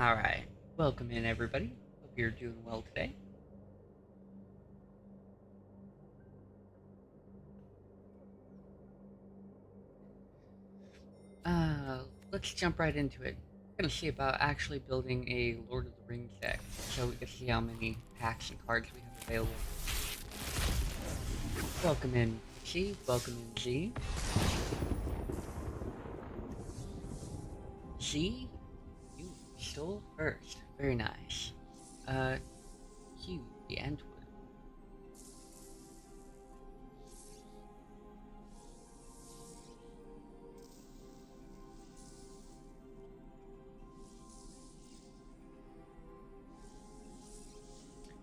Alright, welcome in everybody. Hope you're doing well today. Let's jump right into it. We're gonna see about actually building a Lord of the Rings deck, so we can see how many packs and cards we have available. Welcome in C, welcome in Z. Z, you stole first. Very nice. Q, the Entwood.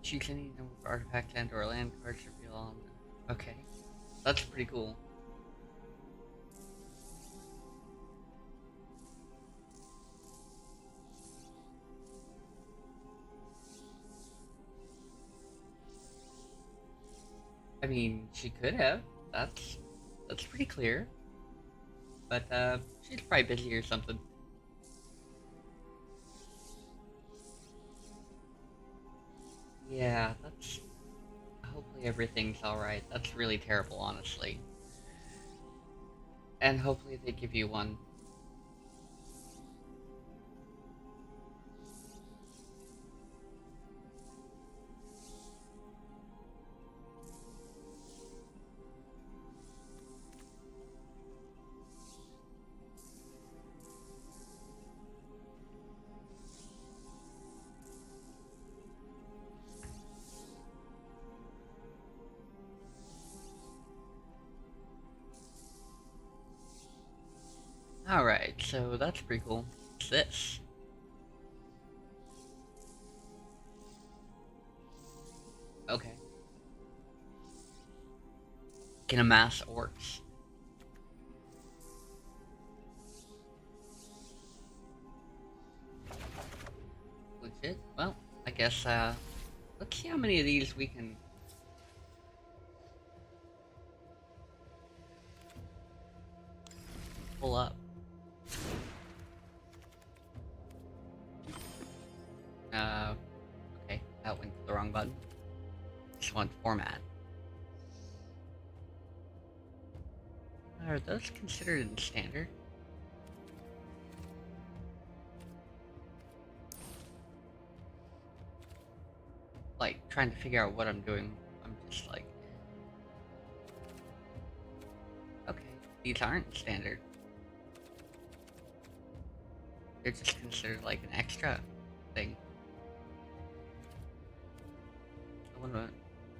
Choose any number of artifacts and or land cards to reveal on them. Okay, that's pretty cool. I mean, she could have. That's pretty clear. But she's probably busy or something. Yeah, that's hopefully everything's alright. That's really terrible, honestly. And hopefully they give you one. Alright, so that's pretty cool. What's this? Okay. Can amass orcs. Legit? Well, I guess, let's see how many of these we can pull up. Okay, that went to the wrong button. Just want format. Are those considered in standard? Like, trying to figure out what I'm doing. I'm just like... Okay, these aren't standard. They're just considered like an extra thing. I wonder...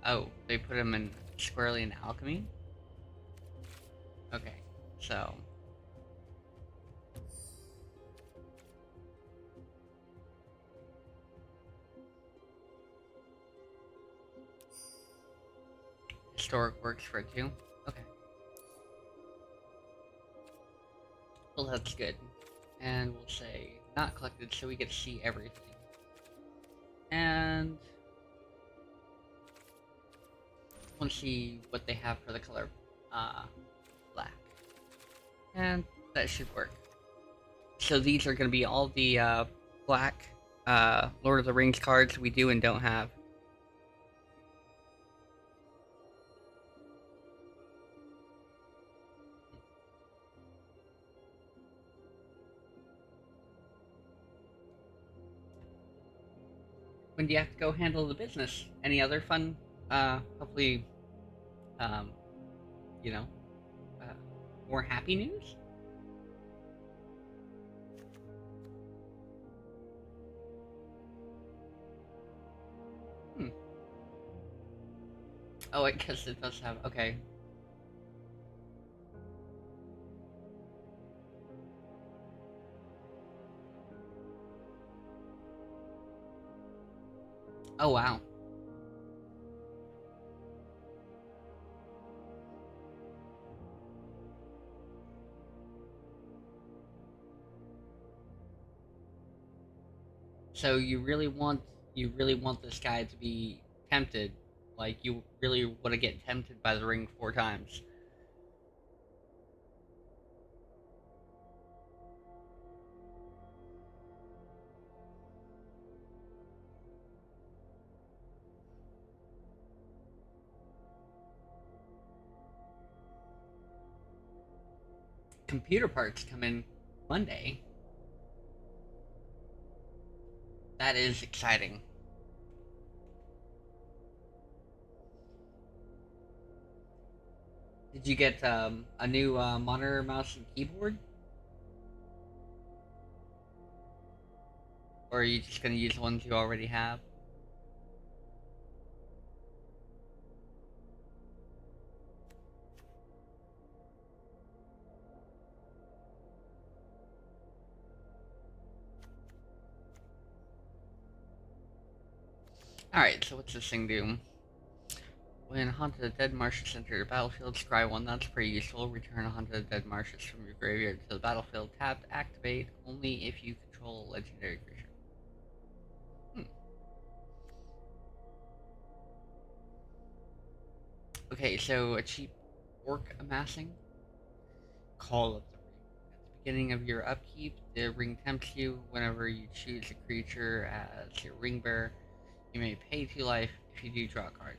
Oh, they put them in squarely in alchemy? Okay, so... Historic works for it too? Okay. Well, that's good. And we'll say not collected so we get to see everything. And... we'll see what they have for the color, black. And that should work. So these are going to be all the, black, Lord of the Rings cards we do and don't have. When do you have to go handle the business? Any other fun, hopefully, um, you know, uh, more happy news? Hmm. Oh, I guess it does have, okay. Oh, wow. So you really want this guy to be tempted, like you really want to get tempted by the ring 4 times. computer parts come in Monday. That is exciting. Did you get a new monitor, mouse, and keyboard? Or are you just going to use the ones you already have? Alright, so what's this thing do? When haunted dead marshes enter the battlefield, scry 1, that's pretty useful. Return haunted dead marshes from your graveyard to the battlefield. Tapped, activate only if you control a legendary creature. Okay, so a cheap orc amassing. Call of the Ring. At the beginning of your upkeep, the ring tempts you. Whenever you choose a creature as your ring bearer, you may pay 2 life. If you do, draw a card.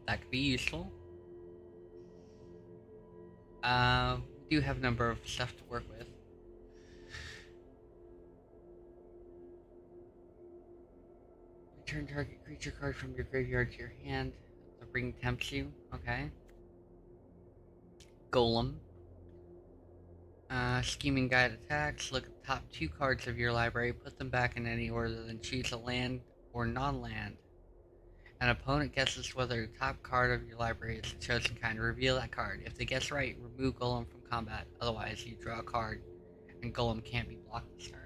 That could be useful. We do have a number of stuff to work with. Return target creature card from your graveyard to your hand. The ring tempts you. Okay. Golem. Scheming Guide attacks. Look at the top 2 cards of your library. Put them back in any order. Then choose a land or non-land. An opponent guesses whether the top card of your library is the chosen kind. Reveal that card. If they guess right, remove Golem from combat. Otherwise, you draw a card, and Golem can't be blocked this turn.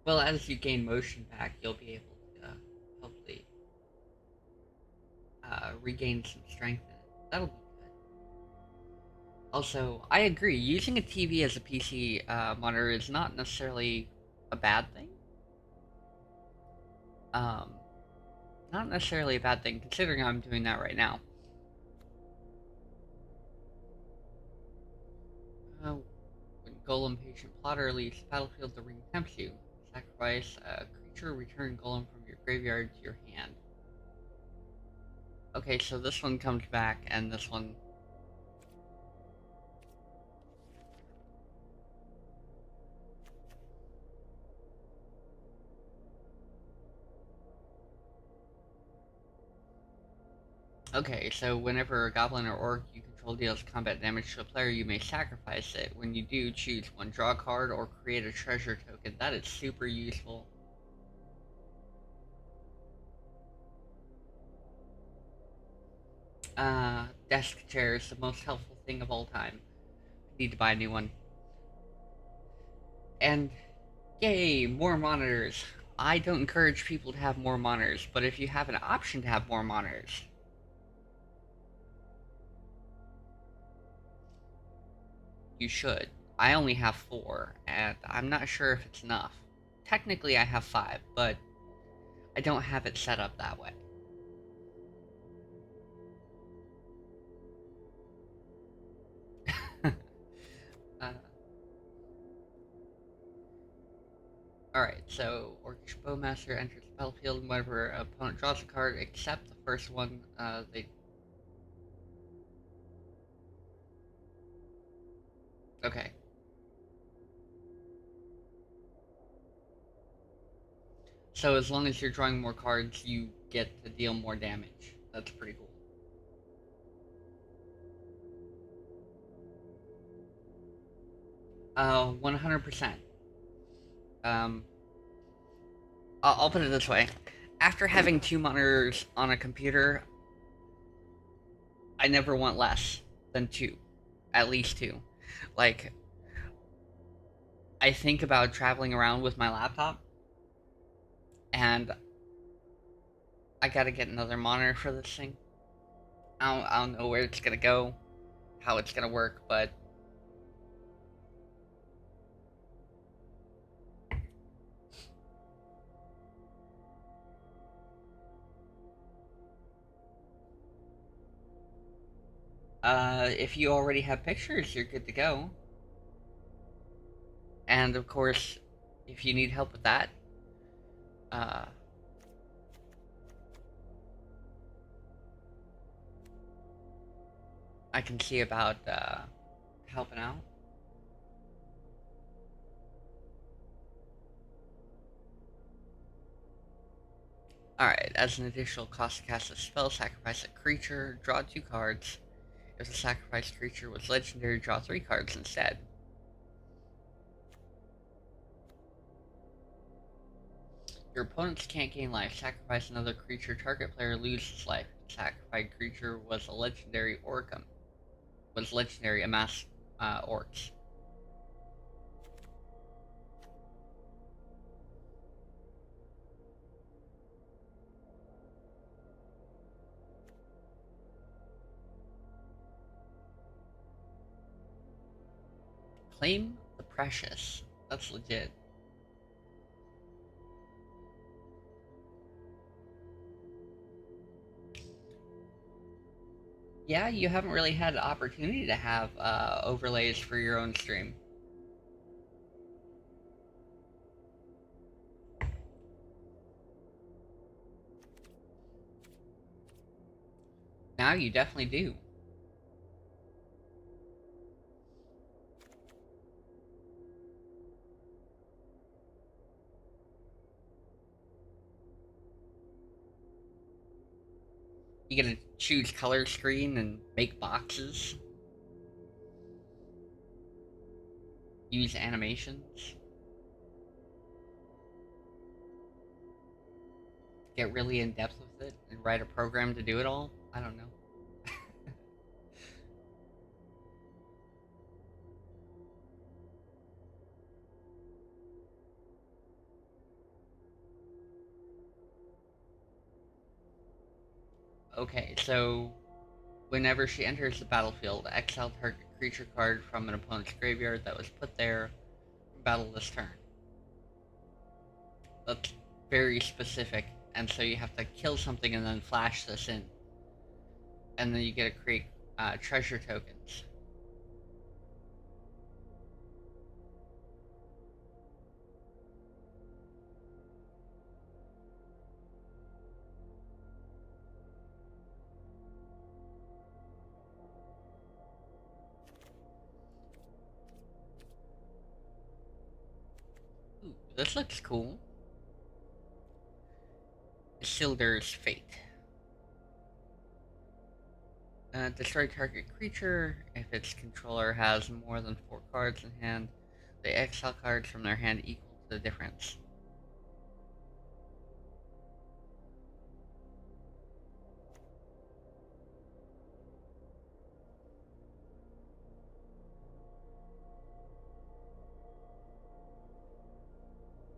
Well, as you gain motion back, you'll be able to hopefully regain some strength in it. That'll be good. Also, I agree. Using a TV as a PC monitor is not necessarily a bad thing. Um, Not necessarily a bad thing, considering I'm doing that right now. When Golem Patient Plotter leaves the battlefield, the ring tempts you. Sacrifice a creature, return Golem from your graveyard to your hand. Okay, so this one comes back, and this one... Okay, so whenever a goblin or orc you control deals combat damage to a player, you may sacrifice it. When you do, choose one, draw a card, or create a treasure token. That is super useful. Desk chair is the most helpful thing of all time. I need to buy a new one. And, yay, more monitors. I don't encourage people to have more monitors, but if you have an option to have more monitors, you should. I only have 4, and I'm not sure if it's enough. Technically, I have 5, but I don't have it set up that way. Alright, so Orcish Bowmaster enters the battlefield whenever an opponent draws a card, except the first one, they... Okay. So as long as you're drawing more cards, you get to deal more damage. That's pretty cool. 100%. Um, I'll put it this way. After having 2 monitors on a computer, I never want less than 2. At least 2. Like, I think about traveling around with my laptop, and I gotta get another monitor for this thing. I don't know where it's gonna go, how it's gonna work, but If you already have pictures, you're good to go. And of course, if you need help with that, uh, I can see about helping out. Alright, as an additional cost to cast a spell, sacrifice a creature, draw 2 cards. If the sacrificed creature was legendary, draw 3 cards instead. Your opponents can't gain life. Sacrifice another creature. Target player loses life. Sacrificed creature was a legendary Orcum. Was legendary amass orcs. Claim the precious. That's legit. Yeah, you haven't really had the opportunity to have overlays for your own stream. Now you definitely do. You get to choose color screen and make boxes. Use animations. Get really in depth with it and write a program to do it all. I don't know. Okay, so whenever she enters the battlefield, exile target creature card from an opponent's graveyard that was put there from battle this turn. That's very specific, and so you have to kill something and then flash this in. And then you get to create treasure tokens. Ooh, this looks cool. Isildir's Fate. Destroy target creature. If its controller has more than 4 cards in hand, they exile cards from their hand equal to the difference.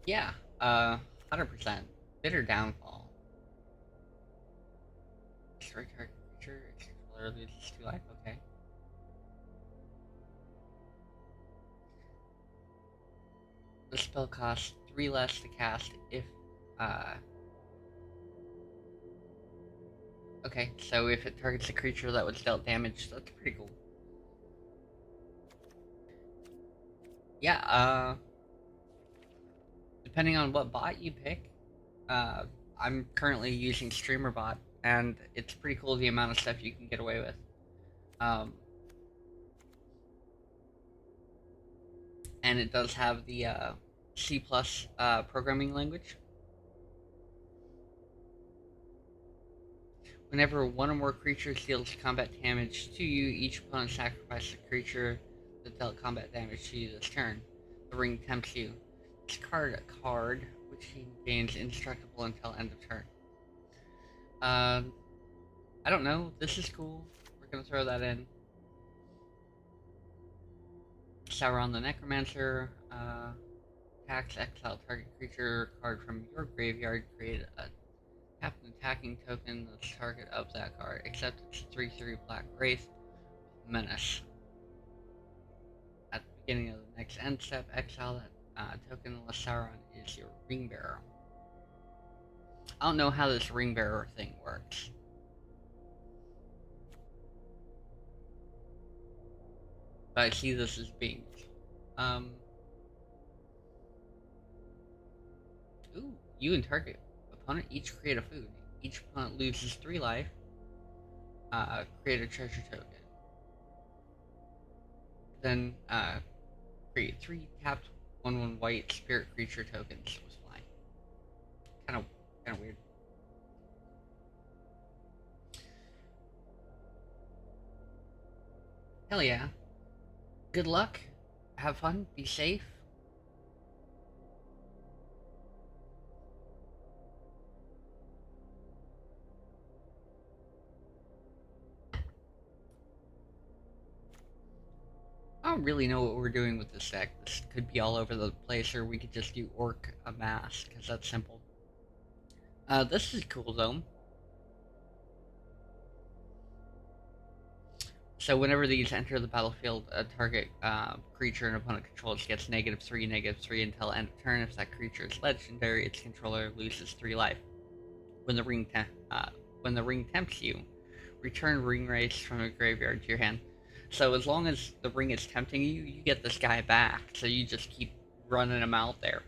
Yeah, 100%. Bitter Downfall. Destroy target creature. Its controller loses 2 life. Okay. The spell costs 3 less to cast if, uh... Okay, so if it targets a creature that was dealt damage, that's pretty cool. Yeah, depending on what bot you pick, uh, I'm currently using StreamerBot, and it's pretty cool the amount of stuff you can get away with. Um, and it does have the C plus programming language. Whenever one or more creatures deals combat damage to you, each opponent sacrifices a creature that dealt combat damage to you this turn. The ring tempts you. Discard a card, which gains indestructible until end of turn. I don't know. This is cool. We're gonna throw that in. Sauron the Necromancer. Attacks, exile target creature card from your graveyard. Create a tap an attacking token that's the target of that card, except it's 3/3 Black Wraith Menace. At the beginning of the next end step, exile that token unless Sauron is your ring bearer. I don't know how this ring bearer thing works. But I see this as being um ooh, you and target opponent each create a food. Each opponent loses 3 life. Create a treasure token. Then create 3 tapped 1/1 white spirit creature tokens with fly. Kind of weird. Hell yeah. Good luck. Have fun. Be safe. I don't really know what we're doing with this deck. This could be all over the place, or we could just do Orc Amass, because that's simple. This is cool though. So whenever these enter the battlefield, a target creature an opponent controls gets -3/-3 until end of turn. If that creature is legendary, its controller loses 3 life. When the when the ring tempts you, return ring race from a graveyard to your hand. So as long as the ring is tempting you, you get this guy back. So you just keep running him out there.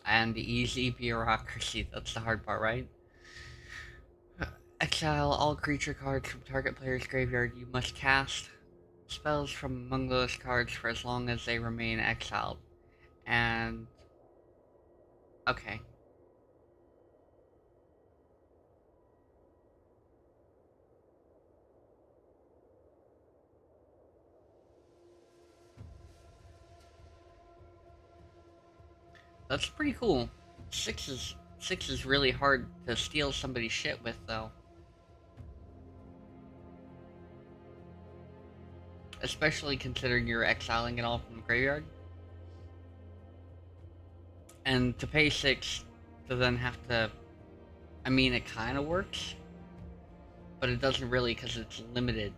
And easy bureaucracy, that's the hard part, right? Exile all creature cards from target player's graveyard. You must cast spells from among those cards for as long as they remain exiled. And okay. That's pretty cool. Six is really hard to steal somebody's shit with though. Especially considering you're exiling it all from the graveyard. And to pay 6 to then have to, I mean, it kind of works, but it doesn't really because it's limited.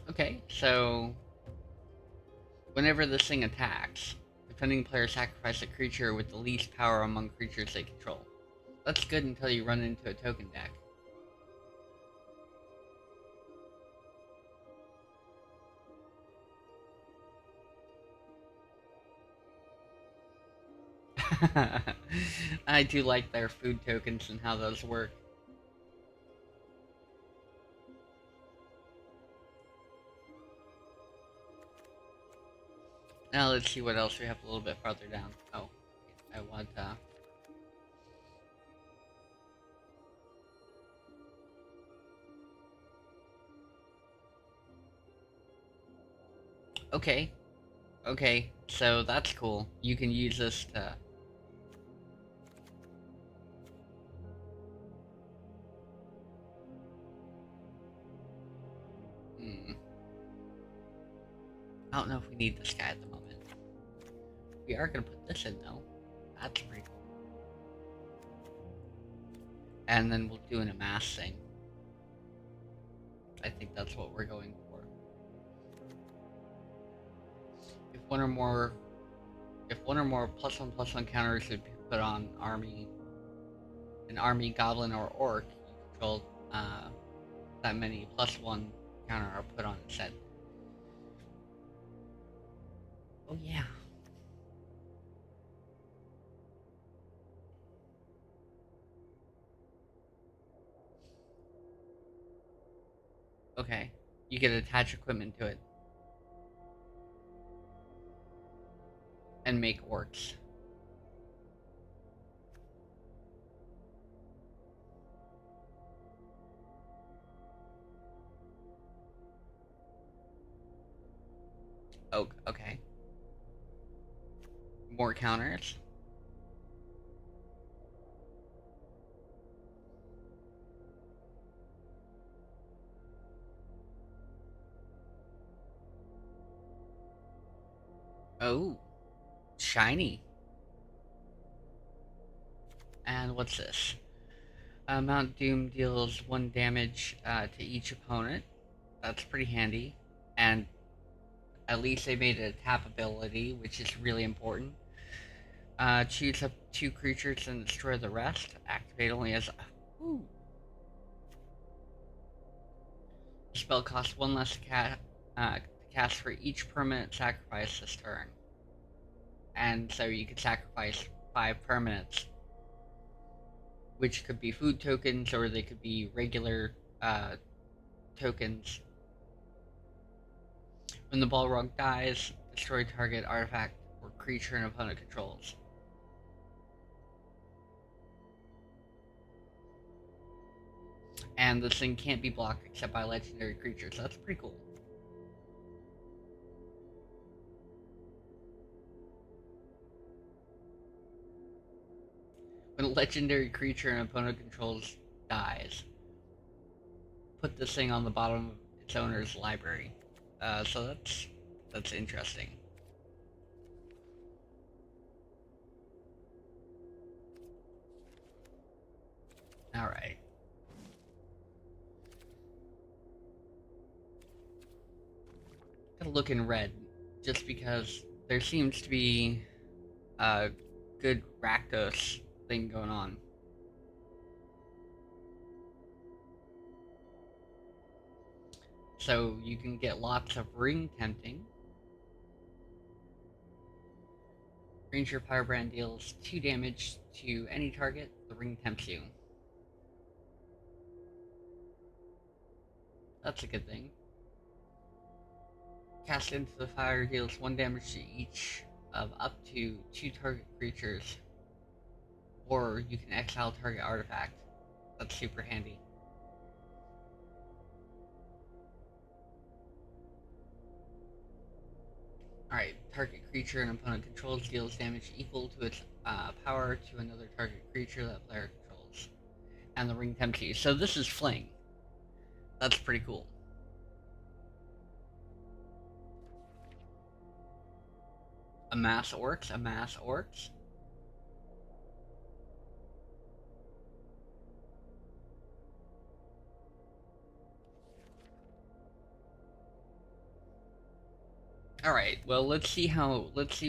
Okay, so whenever this thing attacks, defending player sacrifice a creature with the least power among creatures they control. That's good until you run into a token deck. I do like their food tokens and how those work. Now let's see what else we have a little bit farther down. Oh, I want okay. Okay, so that's cool. You can use this to... Hmm. I don't know if we need this guy at the moment. We are gonna put this in though. That's pretty cool. And then we'll do an amass thing. I think that's what we're going for. If one or more +1/+1 counters would be put on an army, goblin, or orc, you control that many +1 counter are put on instead. Oh yeah. Okay. You can attach equipment to it. And make orcs. Oh, okay. More counters. Oh, shiny. And what's this? Mount Doom deals 1 damage to each opponent. That's pretty handy. And at least they made it a tap ability, which is really important. Choose up 2 creatures and destroy the rest. Activate only as... Ooh. The spell costs 1 less to cast for each permanent sacrifice this turn. And so you could sacrifice 5 permanents, which could be food tokens or they could be regular tokens. When the Balrog dies, destroy target artifact or creature an opponent controls. And this thing can't be blocked except by legendary creatures, so that's pretty cool. When a legendary creature an opponent controls dies, put this thing on the bottom of its owner's library. So that's interesting. Alright. Gotta look in red, just because there seems to be a good Rakdos thing going on. So you can get lots of ring tempting. Ranger Firebrand deals 2 damage to any target. The ring tempts you. That's a good thing. Cast into the fire deals 1 damage to each of up to 2 target creatures. Or you can exile target artifact. That's super handy. Alright, target creature an opponent controls deals damage equal to its power to another target creature that player controls. And the ring tempts you. So this is Fling. That's pretty cool. Amass orcs, amass orcs. Alright, well let's see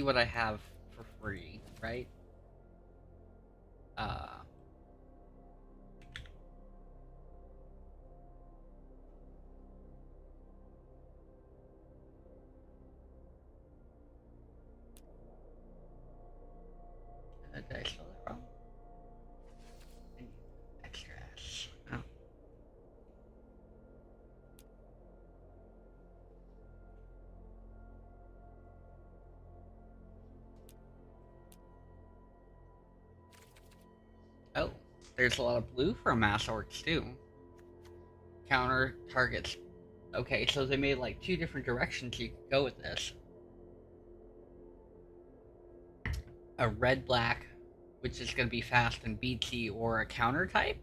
what I have for free, right? Did I spell that wrong? I need extra S. Oh. Oh, there's a lot of blue for amass orcs too. Counter targets. Okay, so they made like 2 different directions you could go with this. A red-black, which is going to be fast and beatsy, or a counter type,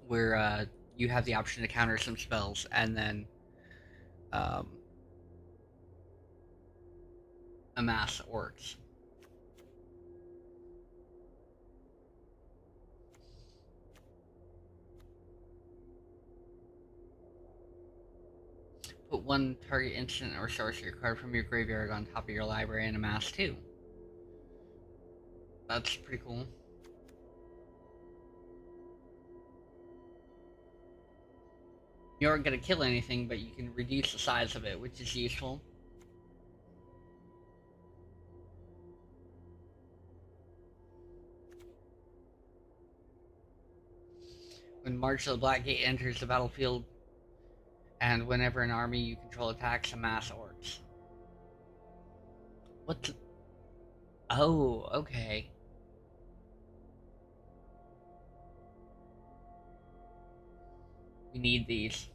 where you have the option to counter some spells, and then amass orcs. Put 1 target instant or sorcery card from your graveyard on top of your library and amass 2. That's pretty cool. You aren't going to kill anything, but you can reduce the size of it, which is useful. When March of the Black Gate enters the battlefield, and whenever an army you control attacks, amass orcs. What the... Oh, okay. We need these.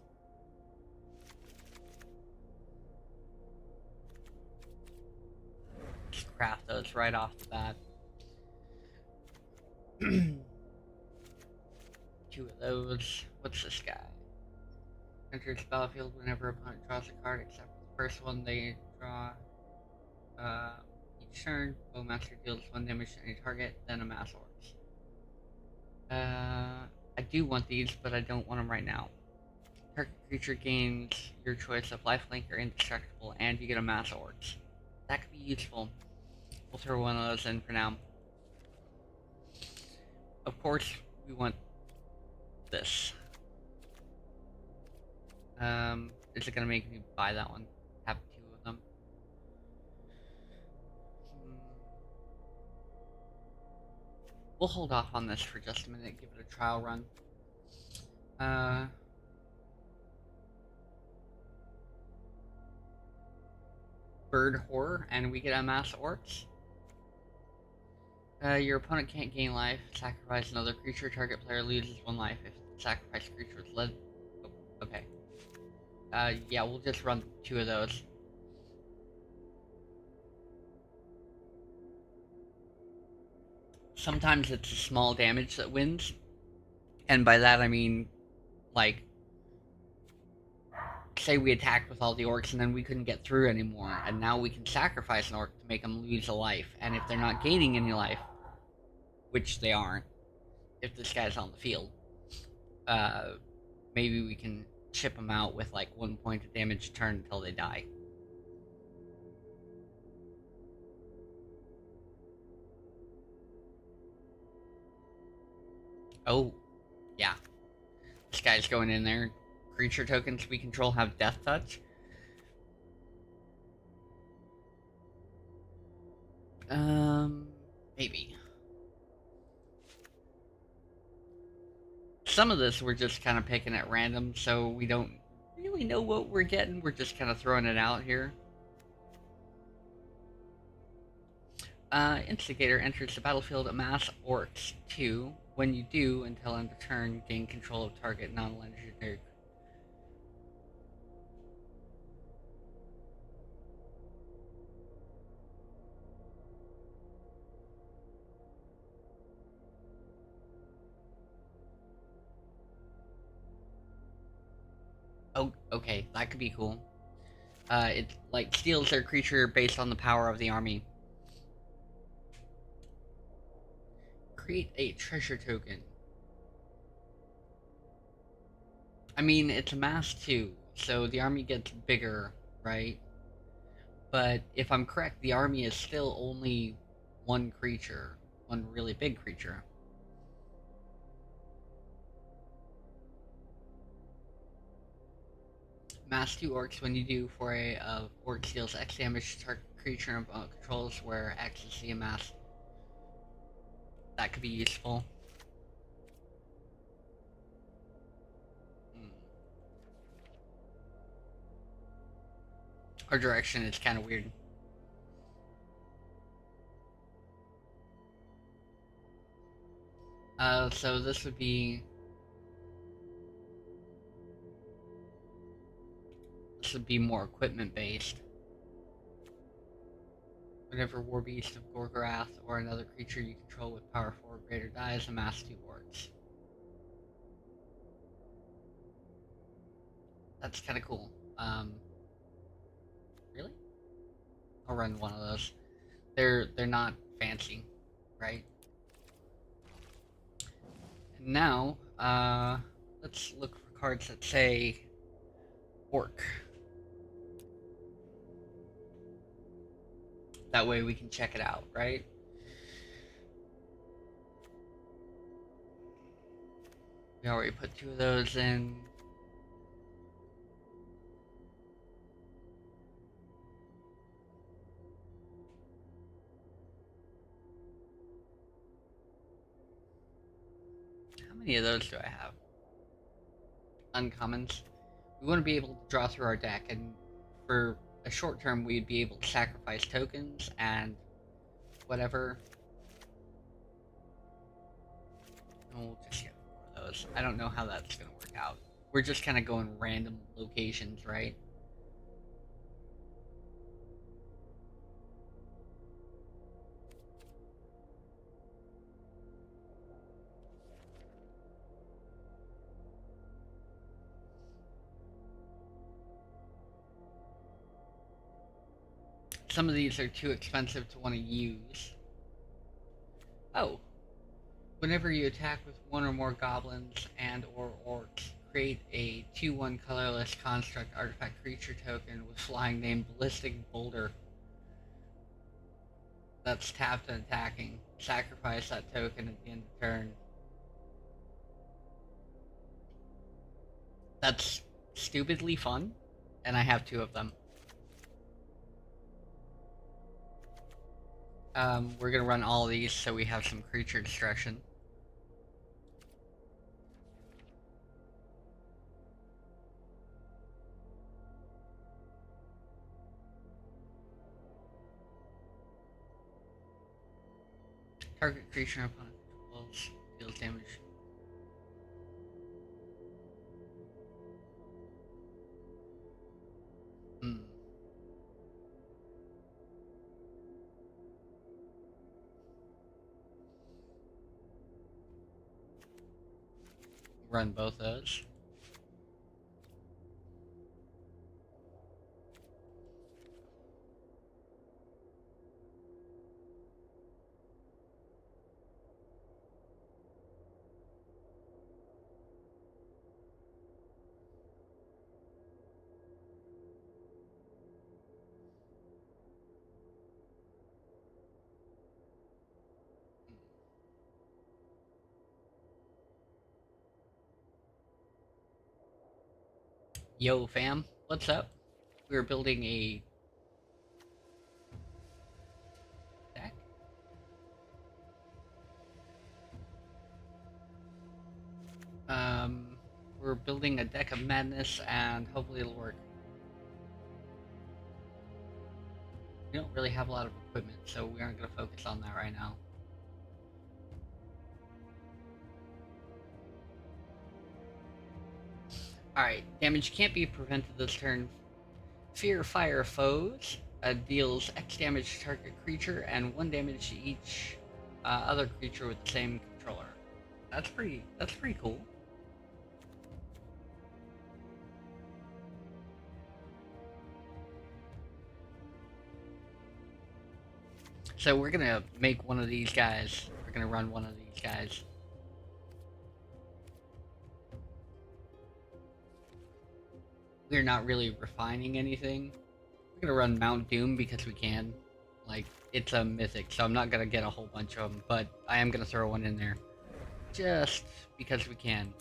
Just craft those right off the bat. 2 of those. What's this guy? Enters the battlefield whenever opponent draws a card, except for the first one they draw. Each turn, Bowmaster deals 1 damage to any target, then a mass orcs. I do want these, but I don't want them right now. Target creature gains your choice of lifelink or indestructible, and you get a mass orcs. That could be useful. We'll throw one of those in for now. Of course, we want this. Is it gonna make me buy that one? Have 2 of them. We'll hold off on this for just a minute, give it a trial run. Bird Horror, and we get a mass orcs. Your opponent can't gain life. Sacrifice another creature. Target player loses 1 life if the sacrificed creature is led. Oh, okay. Yeah, we'll just run 2 of those. Sometimes it's small damage that wins. And by that I mean, like, say we attacked with all the orcs and then we couldn't get through anymore, and now we can sacrifice an orc to make them lose a life. And if they're not gaining any life, which they aren't, if this guy's on the field, maybe we can chip them out with like 1 point of damage a turn until they die. Oh, yeah. This guy's going in there. Creature tokens we control have death touch. Maybe. Some of this we're just kind of picking at random, so we don't really know what we're getting. We're just kind of throwing it out here. Instigator enters the battlefield at mass orcs 2. When you do, until end of turn, gain control of target non-legendary. Oh, okay, that could be cool. It like steals their creature based on the power of the army. Create a treasure token. I mean, it's a mass 2, so the army gets bigger, right? But if I'm correct, the army is still only 1 creature, 1 really big creature. Mass 2 orcs, when you do for a orc deals X damage to target creature and controls where X is the mass. That could be useful. Our direction is kind of weird. So this would be... This would be more equipment based. Whenever Warbeast of Gorgorath or another creature you control with power 4 or greater dies, amass 2 orcs. That's kind of cool. Really? I'll run one of those. They're not fancy, right? And now, let's look for cards that say orc. That way we can check it out, right? We already put 2 of those in. How many of those do I have? Uncommons. We want to be able to draw through our deck, and for a short term we'd be able to sacrifice tokens and whatever. And we'll just get 4 of those. I don't know how that's going to work out. We're just kind of going random locations, right? some of these are too expensive to want to use. Oh, whenever you attack with one or more goblins and or orcs, create a 2/1 colorless construct artifact creature token with flying named Ballistic Boulder that's tapped and attacking. Sacrifice that token at the end of turn. That's stupidly fun, and I have 2 of them. We're gonna run all of these so we have some creature destruction. Target creature opponent controls deals damage. Hmm. Run both those. Yo, fam, what's up? We're building a deck. Um, we're building a deck of madness, and hopefully it'll work. We don't really have a lot of equipment, so we aren't going to focus on that right now. Alright, damage can't be prevented this turn. Fear Fire foes deals X damage to target creature and 1 damage to each other creature with the same controller. That's pretty cool. So we're gonna make one of these guys. We're gonna run one of these guys. We're not really refining anything. We're gonna run Mount Doom because we can. Like, it's a mythic, so I'm not gonna get a whole bunch of them, but I am gonna throw one in there. Just because we can.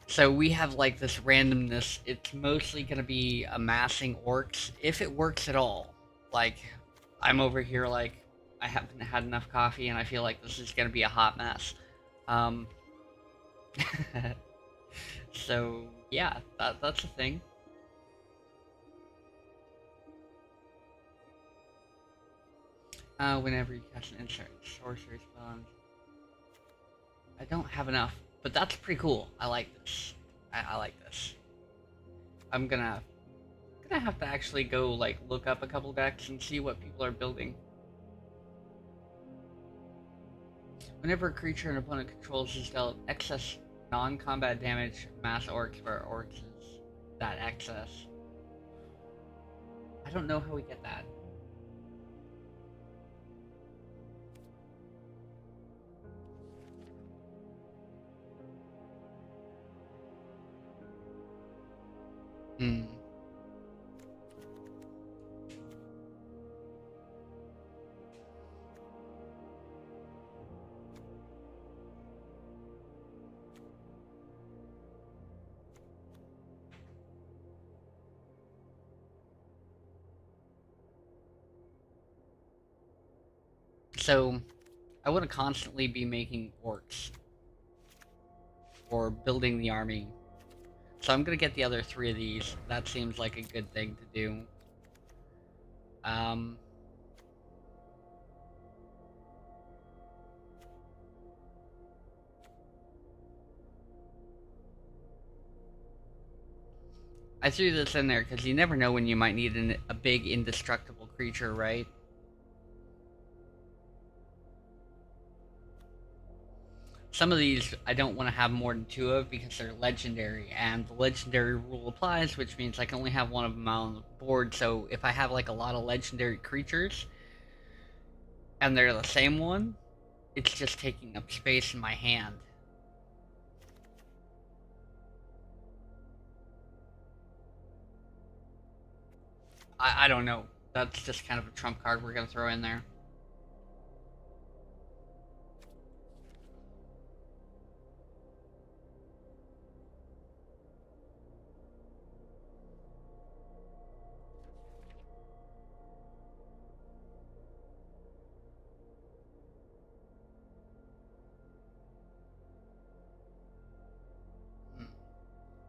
So we have like this randomness. It's mostly gonna be amassing orcs, if it works at all. Like, I'm over here like, I haven't had enough coffee and I feel like this is gonna be a hot mess. So yeah, that's the thing. Whenever you cast an insert sorcery spell, I don't have enough, but that's pretty cool. I like this. I like this. I'm gonna have to actually go like look up a couple decks and see what people are building. Whenever a creature an opponent controls is dealt excess non-combat damage, mass orcs where orcs is that excess. I don't know how we get that. Hmm. So, I want to constantly be making orcs. Or building the army. So I'm gonna get the other 3 of these. That seems like a good thing to do. I threw this in there because you never know when you might need a big indestructible creature, right? Some of these I don't want to have more than 2 of because they're legendary, and the legendary rule applies, which means I can only have one of them on the board. So if I have like a lot of legendary creatures and they're the same one, it's just taking up space in my hand. I don't know. That's just kind of a trump card we're gonna throw in there.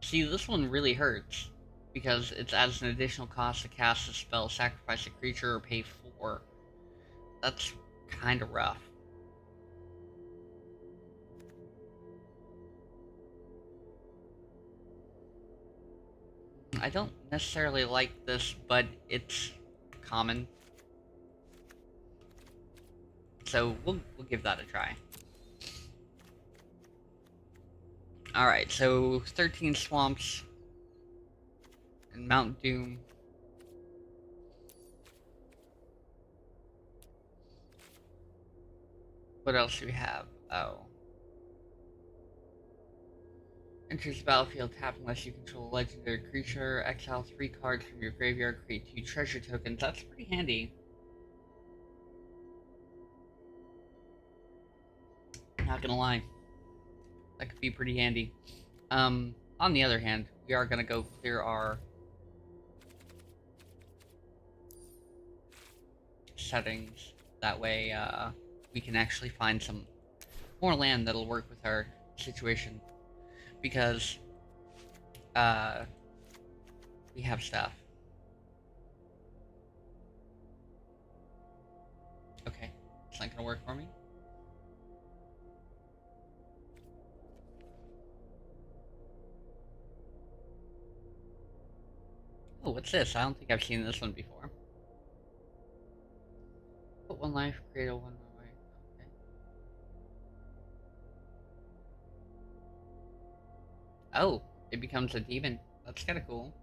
See, this one really hurts because it adds an additional cost to cast a spell, sacrifice a creature, or pay 4. That's kind of rough. I don't necessarily like this, but it's common. So we'll give that a try. Alright, so 13 swamps and Mount Doom. What else do we have? Oh. Enters the battlefield, tap unless you control a legendary creature. Exile 3 cards from your graveyard, create 2 treasure tokens. That's pretty handy. Not gonna lie. That could be pretty handy. On the other hand, we are gonna go clear our settings. That way, we can actually find some more land that'll work with our situation. Because, we have stuff. Okay, it's not gonna work for me. Oh, what's this? I don't think I've seen this one before. Put 1 life, create a 1 life. Okay. Oh, it becomes a demon. That's kind of cool.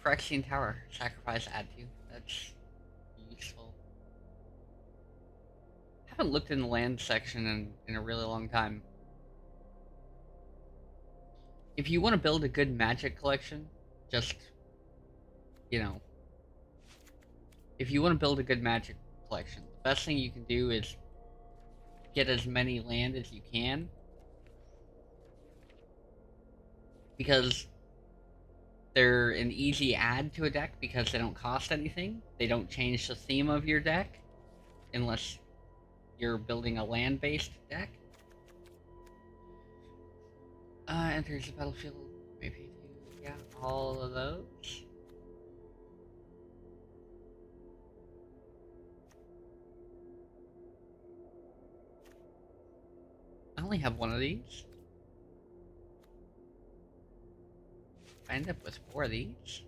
Phyrexian Tower. Sacrifice, add 2. That's useful. Haven't looked in the land section in a really long time. If you want to build a good magic collection, just, you know, if you want to build a good magic collection, the best thing you can do is get as many land as you can. Because they're an easy add to a deck because they don't cost anything. They don't change the theme of your deck unless you're building a land-based deck. Enters the battlefield. Maybe do, yeah, all of those. I only have 1 of these. I end up with 4 of these.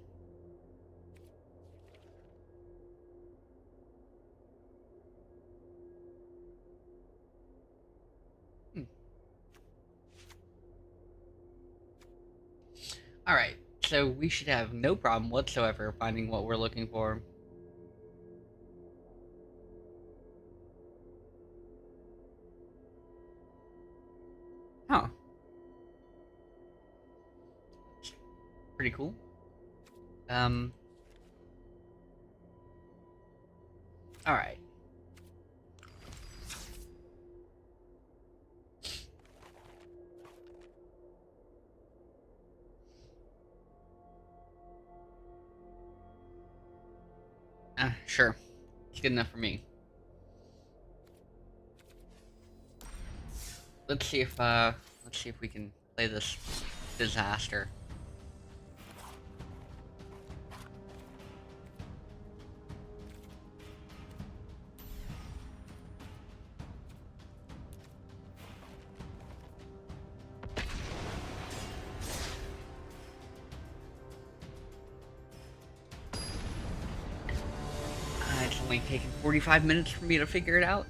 Alright, so we should have no problem whatsoever finding what we're looking for. Huh. Pretty cool. Alright. Sure. It's good enough for me. Let's see if we can play this disaster. only taken 45 minutes for me to figure it out.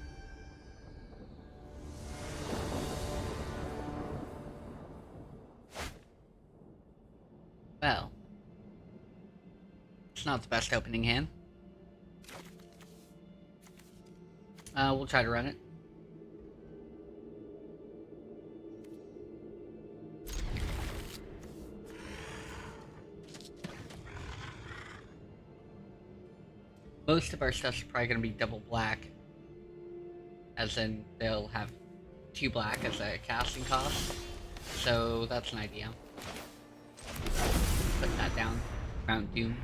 Well, it's not the best opening hand. We'll try to run it. Most of our stuff's probably going to be double black. As in, they'll have 2 black as a casting cost. So, that's an idea. Put that down. Mount Doom.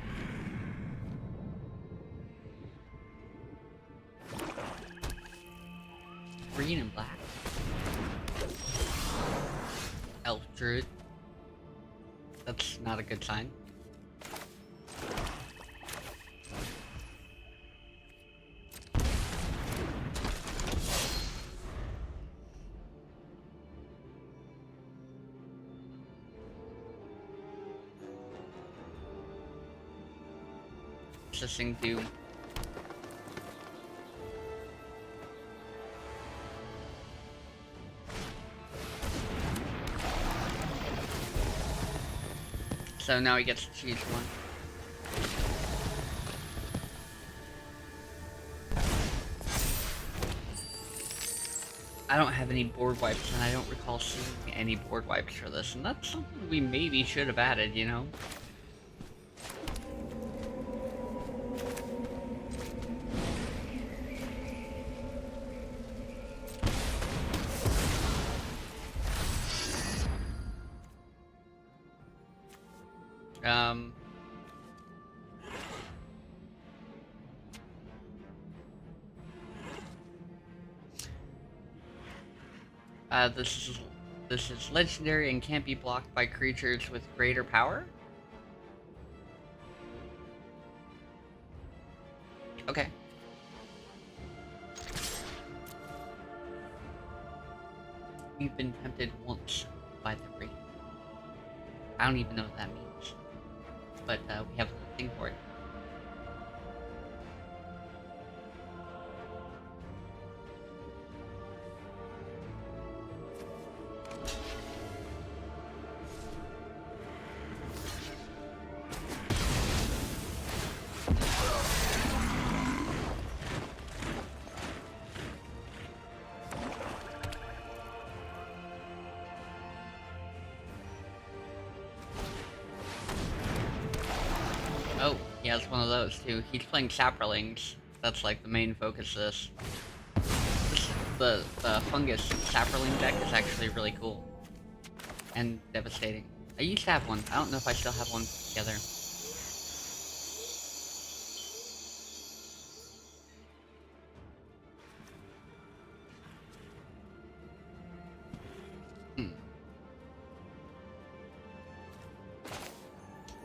Green and black. Elf Druid. That's not a good sign. What's this thing do? So now he gets to choose one. I don't have any board wipes, and I don't recall seeing any board wipes for this, and that's something we maybe should have added, you know? This is legendary and can't be blocked by creatures with greater power? Okay. We've been tempted once by the raid. I don't even know what that means. But we have a thing for it. Oh, he has one of those too. He's playing Saprolings. That's like the main focus of this. The fungus Saproling deck is actually really cool. And devastating. I used to have one. I don't know if I still have one together.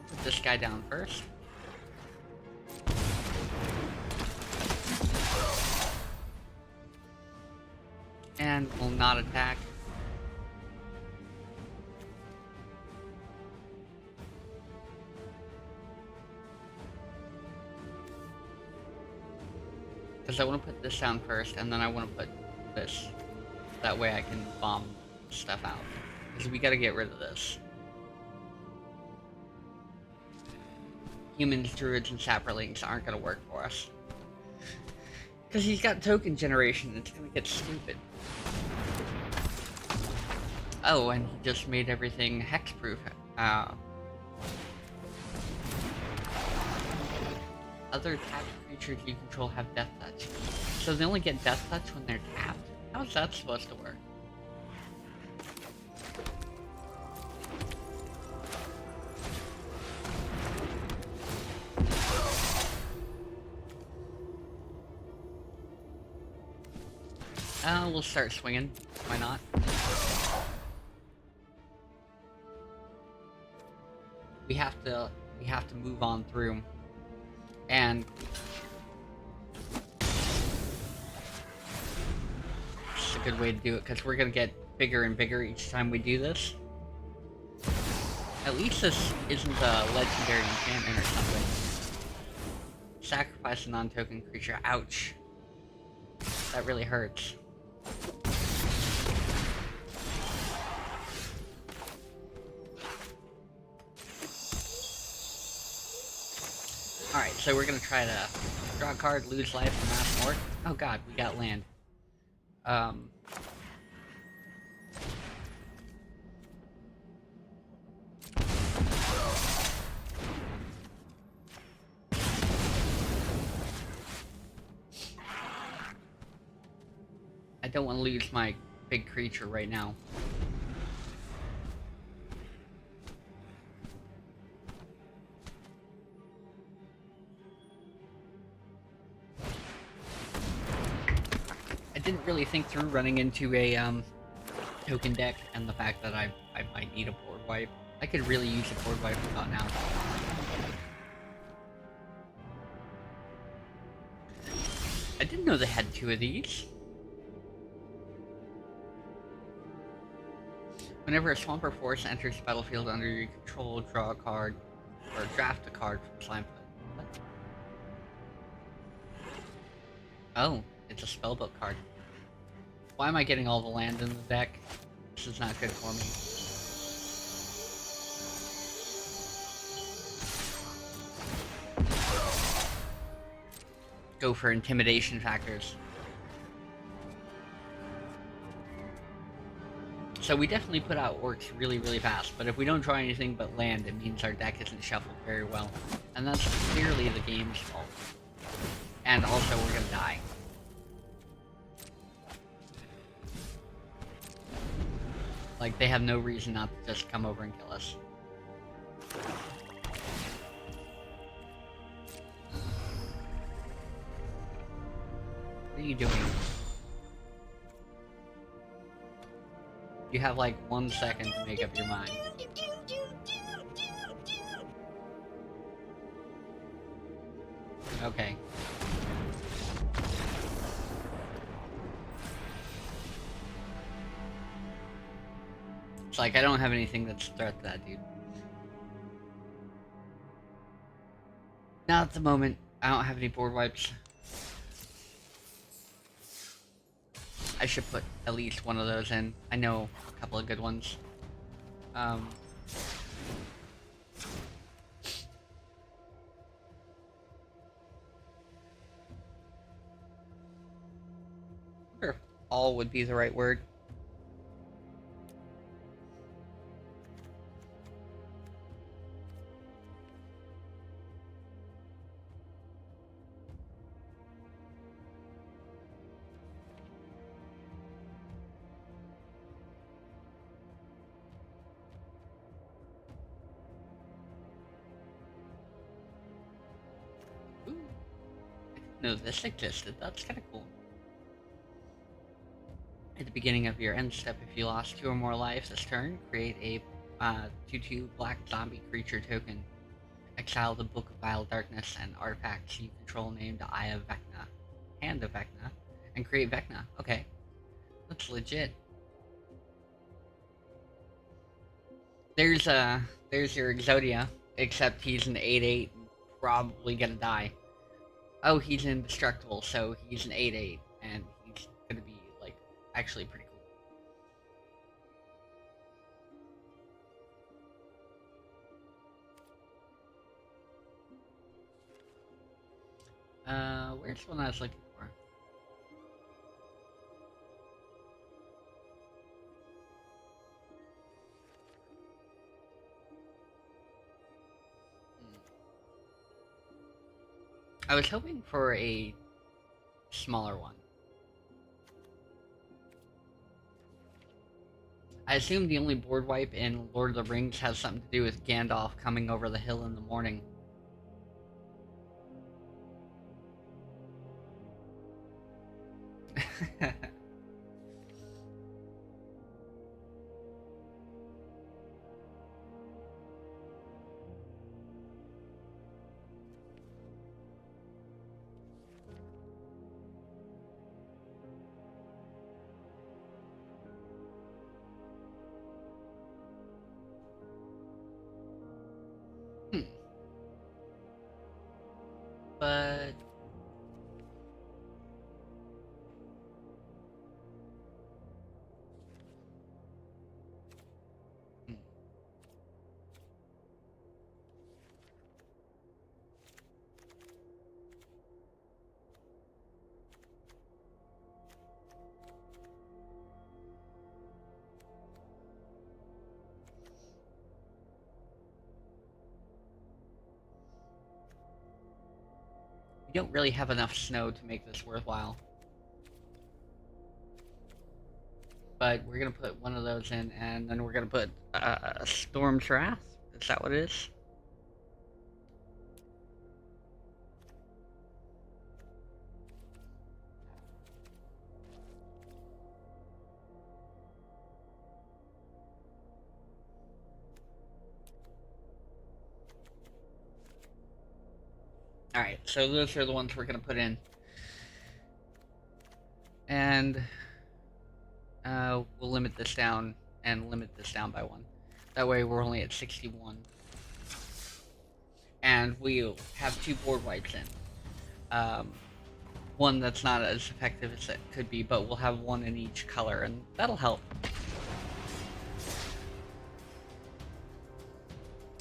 Put this guy down first. And will not attack. Because I want to put this down first, and then I want to put this. That way I can bomb stuff out. Because we gotta get rid of this. Humans, druids, and saprolings aren't gonna work for us. Because he's got token generation, it's gonna get stupid. Oh, and he just made everything hexproof. Other tapped creatures you control have death touch. So they only get death touch when they're tapped? How's that supposed to work? We'll start swinging. Why not? We have to move on through. And it's a good way to do it, because we're gonna get bigger and bigger each time we do this. At least this isn't a legendary enchantment or something. sacrifice a non-token creature. Ouch. That really hurts. Alright, so we're gonna try to draw a card, lose life, and mass more. Oh god, we got land. I don't want to lose my big creature right now. I didn't really think through running into a token deck and the fact that I might need a board wipe. I could really use a board wipe about now. I didn't know they had 2 of these. Whenever a Swamper Force enters the battlefield under your control, draw a card, or draft a card from Slime Pit. What? Oh, it's a spellbook card. Why am I getting all the land in the deck? This is not good for me. Go for intimidation factors. So we definitely put out orcs really, really fast, but if we don't draw anything but land, it means our deck isn't shuffled very well. And that's clearly the game's fault. And also, we're gonna die. Like, they have no reason not to just come over and kill us. What are you doing? You have like 1 second to make up your mind. Okay. It's like I don't have anything that's a threat to that dude. Not at the moment. I don't have any board wipes. I should put at least one of those in. I know a couple of good ones. I wonder if all would be the right word. Ooh. I didn't know this existed. That's kind of cool. At the beginning of your end step, if you lost 2 or more lives this turn, create a 2/2 black zombie creature token. Exile the Book of Vile Darkness and artifacts you control named Eye of Vecna, Hand of Vecna, and create Vecna. Okay. That's legit. There's your Exodia, except he's an 8/8 and probably gonna die. Oh, he's indestructible, so he's an 8/8, and he's gonna be, like, actually pretty cool. Where's the one I was looking for? I was hoping for a smaller one. I assume the only board wipe in Lord of the Rings has something to do with Gandalf coming over the hill in the morning. Hmm. but hmm. We don't really have enough snow to make this worthwhile. But we're gonna put one of those in, and then we're gonna put Storm's Wrath. Is that what it is? Alright, so those are the ones we're gonna put in. And we'll limit this down and limit this down by 1. That way we're only at 61. And we'll have 2 board wipes in. One that's not as effective as it could be, but we'll have 1 in each color, and that'll help.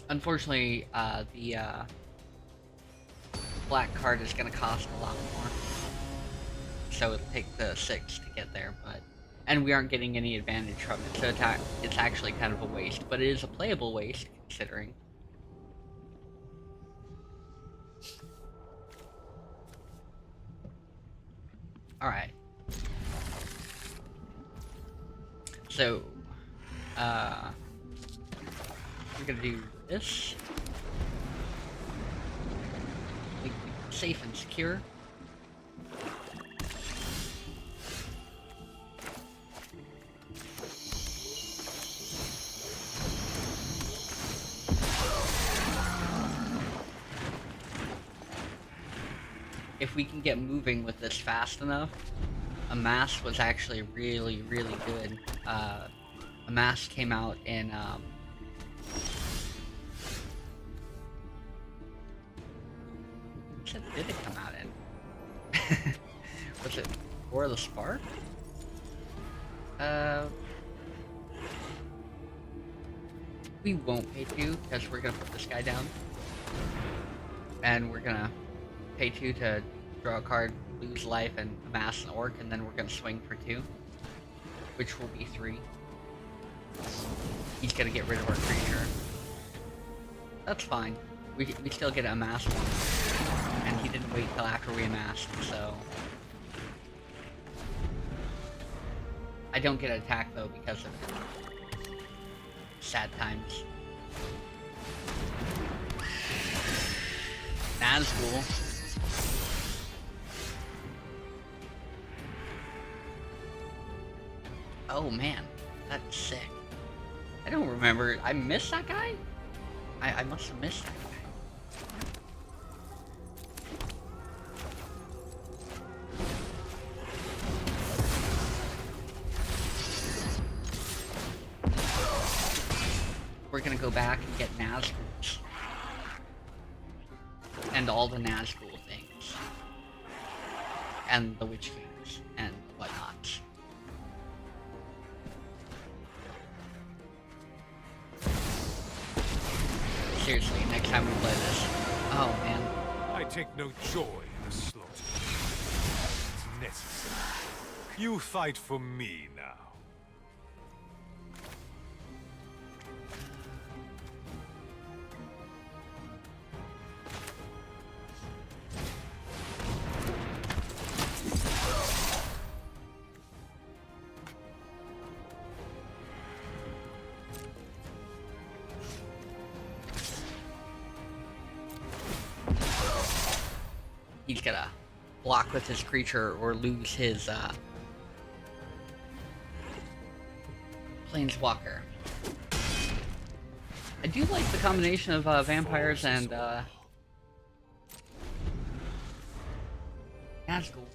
Unfortunately, the black card is going to cost a lot more. So it'll take the 6 to get there, but... And we aren't getting any advantage from it, so it's actually kind of a waste. But it is a playable waste, considering. Alright. So, we're gonna do this. Make it safe and secure. If we can get moving with this fast enough, Amass was actually really, really good. Amass came out in, what did it come out in? Was it War of the Spark? We won't pay 2, because we're gonna put this guy down. And we're gonna pay 2 to draw a card, lose life, and amass an orc, and then we're gonna swing for 2, which will be 3. He's gonna get rid of our creature. That's fine. We still get amassed one, and he didn't wait till after we amassed, so... I don't get an attack though because of sad times. Nazgul. Oh man, that's sick. I don't remember. I missed that guy? I must have missed that guy. We're gonna go back and get Nazguls. And all the Nazgul things. And the Witch Kings and whatnot. Seriously, next time we play this. Oh man. I take no joy in the slaughter. It's necessary. You fight for me now. He's gonna block with his creature or lose his Planeswalker. I do like the combination of vampires and Nazgul.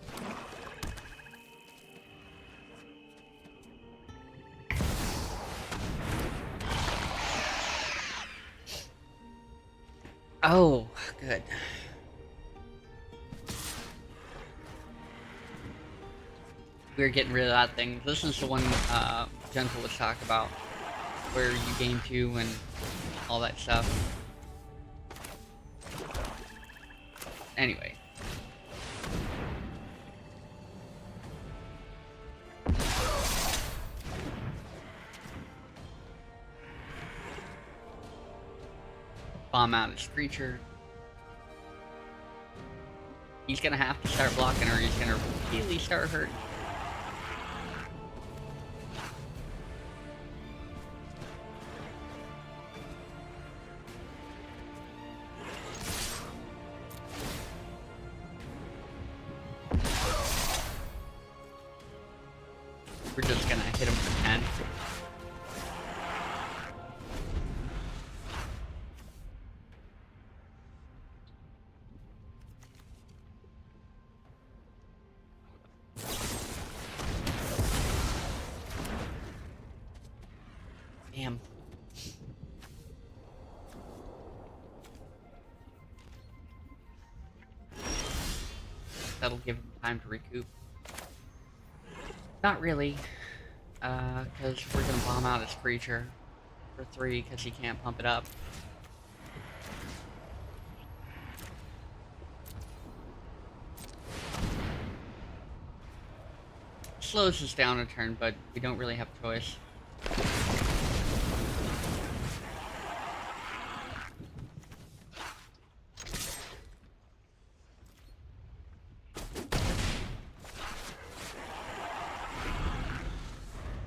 Oh, good. we're getting rid of that thing. This is the one Gentle was talking about, where you gain 2 and all that stuff. Anyway. Bomb out his creature. He's gonna have to start blocking or he's gonna really start hurting. We're just gonna hit him for 10. Damn. That'll give him time to recoup. Not really, because we're gonna bomb out his creature for 3 because he can't pump it up. Slows us down a turn, but we don't really have a choice.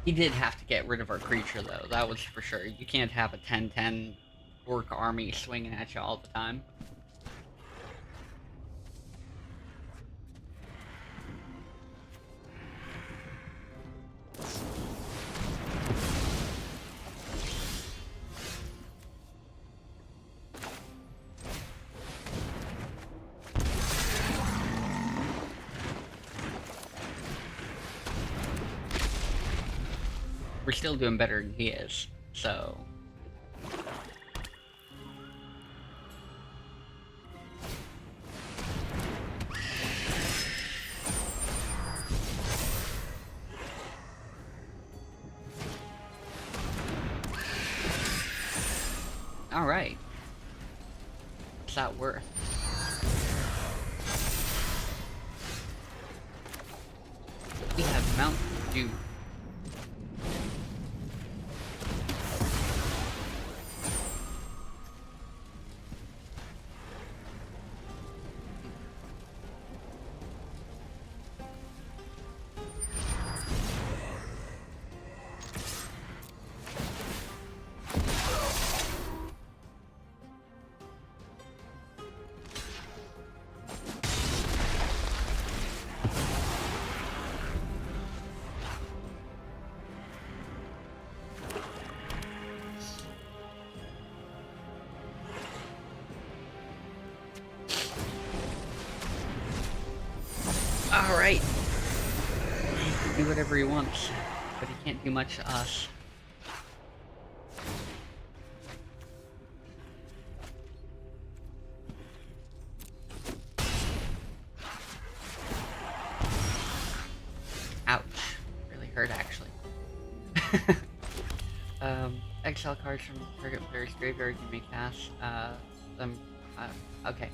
He did have to get rid of our creature, though. That was for sure. You can't have a 10-10 orc army swinging at you all the time. We're still doing better than he is, so... Alright. What's that worth? We have Mountain Dew. Alright. He can do whatever he wants, but he can't do much to us. Ouch. Really hurt, actually. Exile cards from target player's graveyard you may cast. Okay.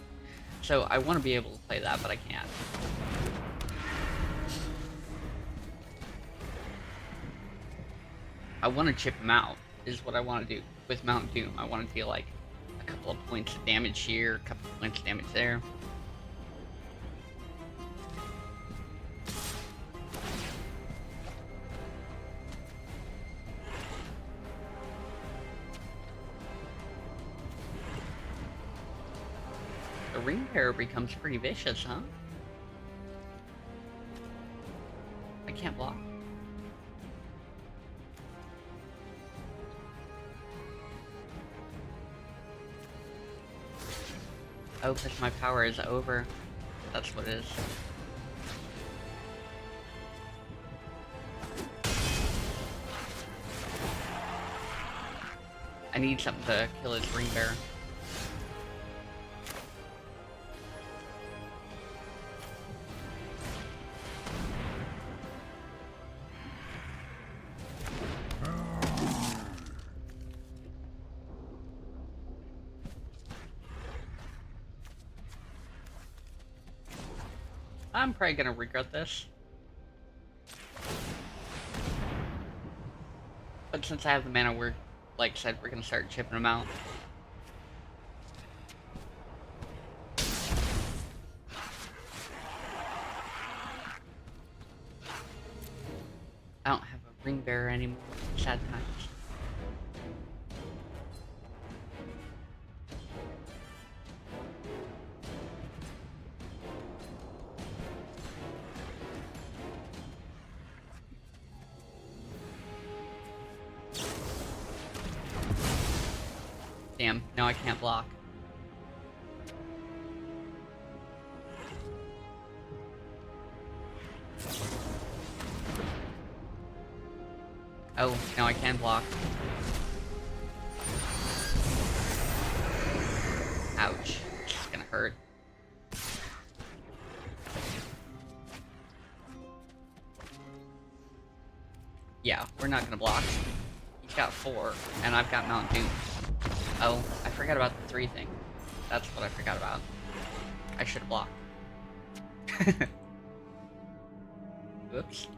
So I want to be able to play that, but I can't. I want to chip him out, is what I want to do with Mount Doom. I want to deal like a couple of points of damage here, a couple of points of damage there. The ring bearer becomes pretty vicious, huh? I can't block. Oh, because my power is over. That's what it is. I need something to kill his ring bearer. I'm probably gonna regret this. But since I have the mana, like I said, we're gonna start chipping them out. I don't have a ring bearer anymore. Sad times. Damn, now I can't block. Oh, now I can block. Ouch. It's gonna hurt. Yeah, we're not gonna block. He's got 4, and I've got Mount Doom. Oh, I forgot about the 3 thing. That's what I forgot about. I should have blocked. Whoops.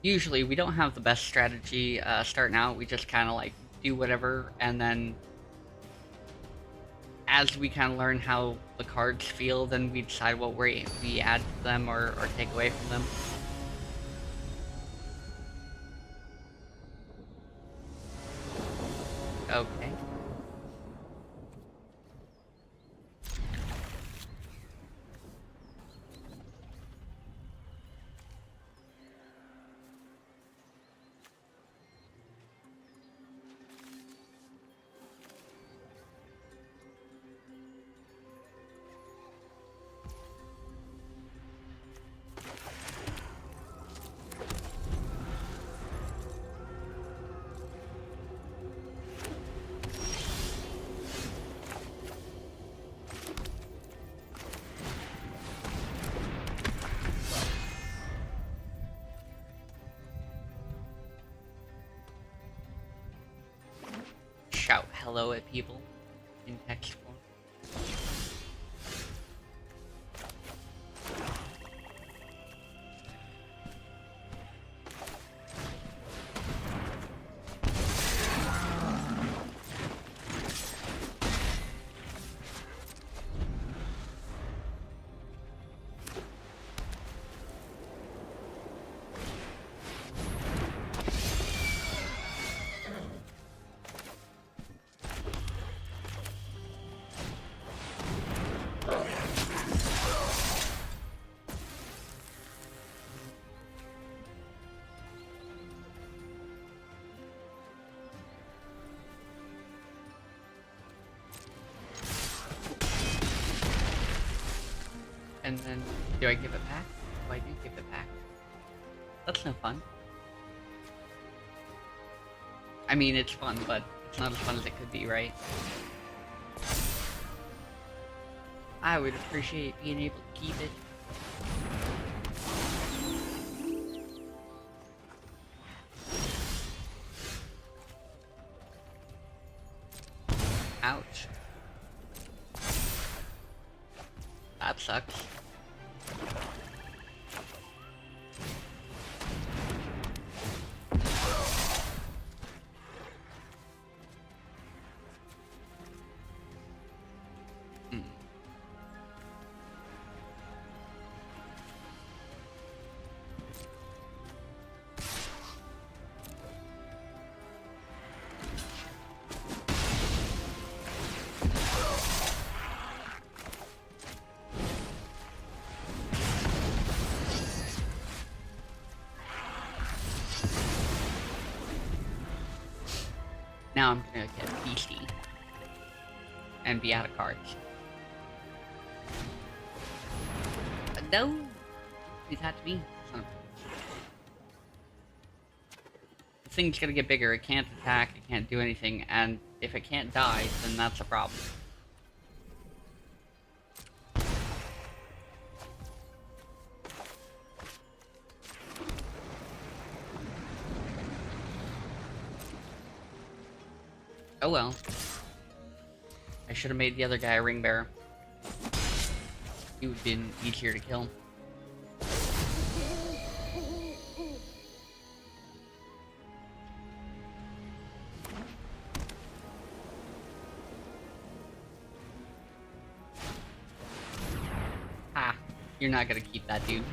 Usually, we don't have the best strategy starting out. We just kind of like do whatever, and then as we kind of learn how the cards feel, then we decide what we add to them or take away from them. Okay. Shout hello at people in text form. And then, do I give it back? Oh, I do give it back. That's no fun. I mean, it's fun, but it's not as fun as it could be, right? I would appreciate being able to keep it. Ouch. That sucks. Hmm. Now I'm gonna get beastie and be out of cards. No, it had to be. Son of the thing's gonna get bigger. It can't attack. It can't do anything. And if it can't die, then that's a problem. Oh well. I should have made the other guy a ring bearer. He would have been easier to kill. Ha! You're not gonna keep that dude.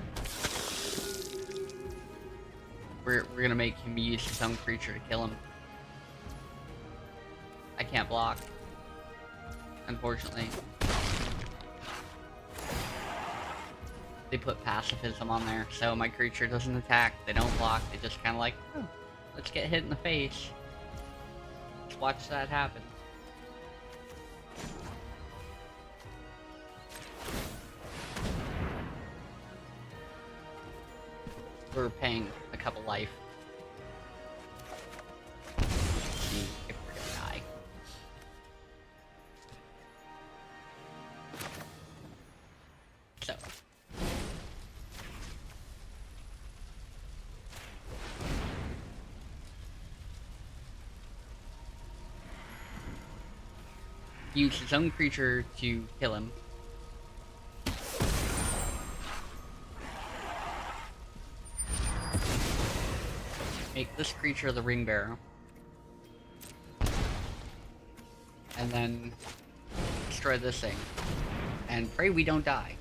We're gonna make him use his own creature to kill him. I can't block. Unfortunately. They put pacifism on there, so my creature doesn't attack, they don't block, they just kinda like, oh, let's get hit in the face. Let's watch that happen. We're paying a couple life. See if we're gonna die. So. Use his own creature to kill him. Make this creature the ring bearer. And then destroy this thing. And pray we don't die.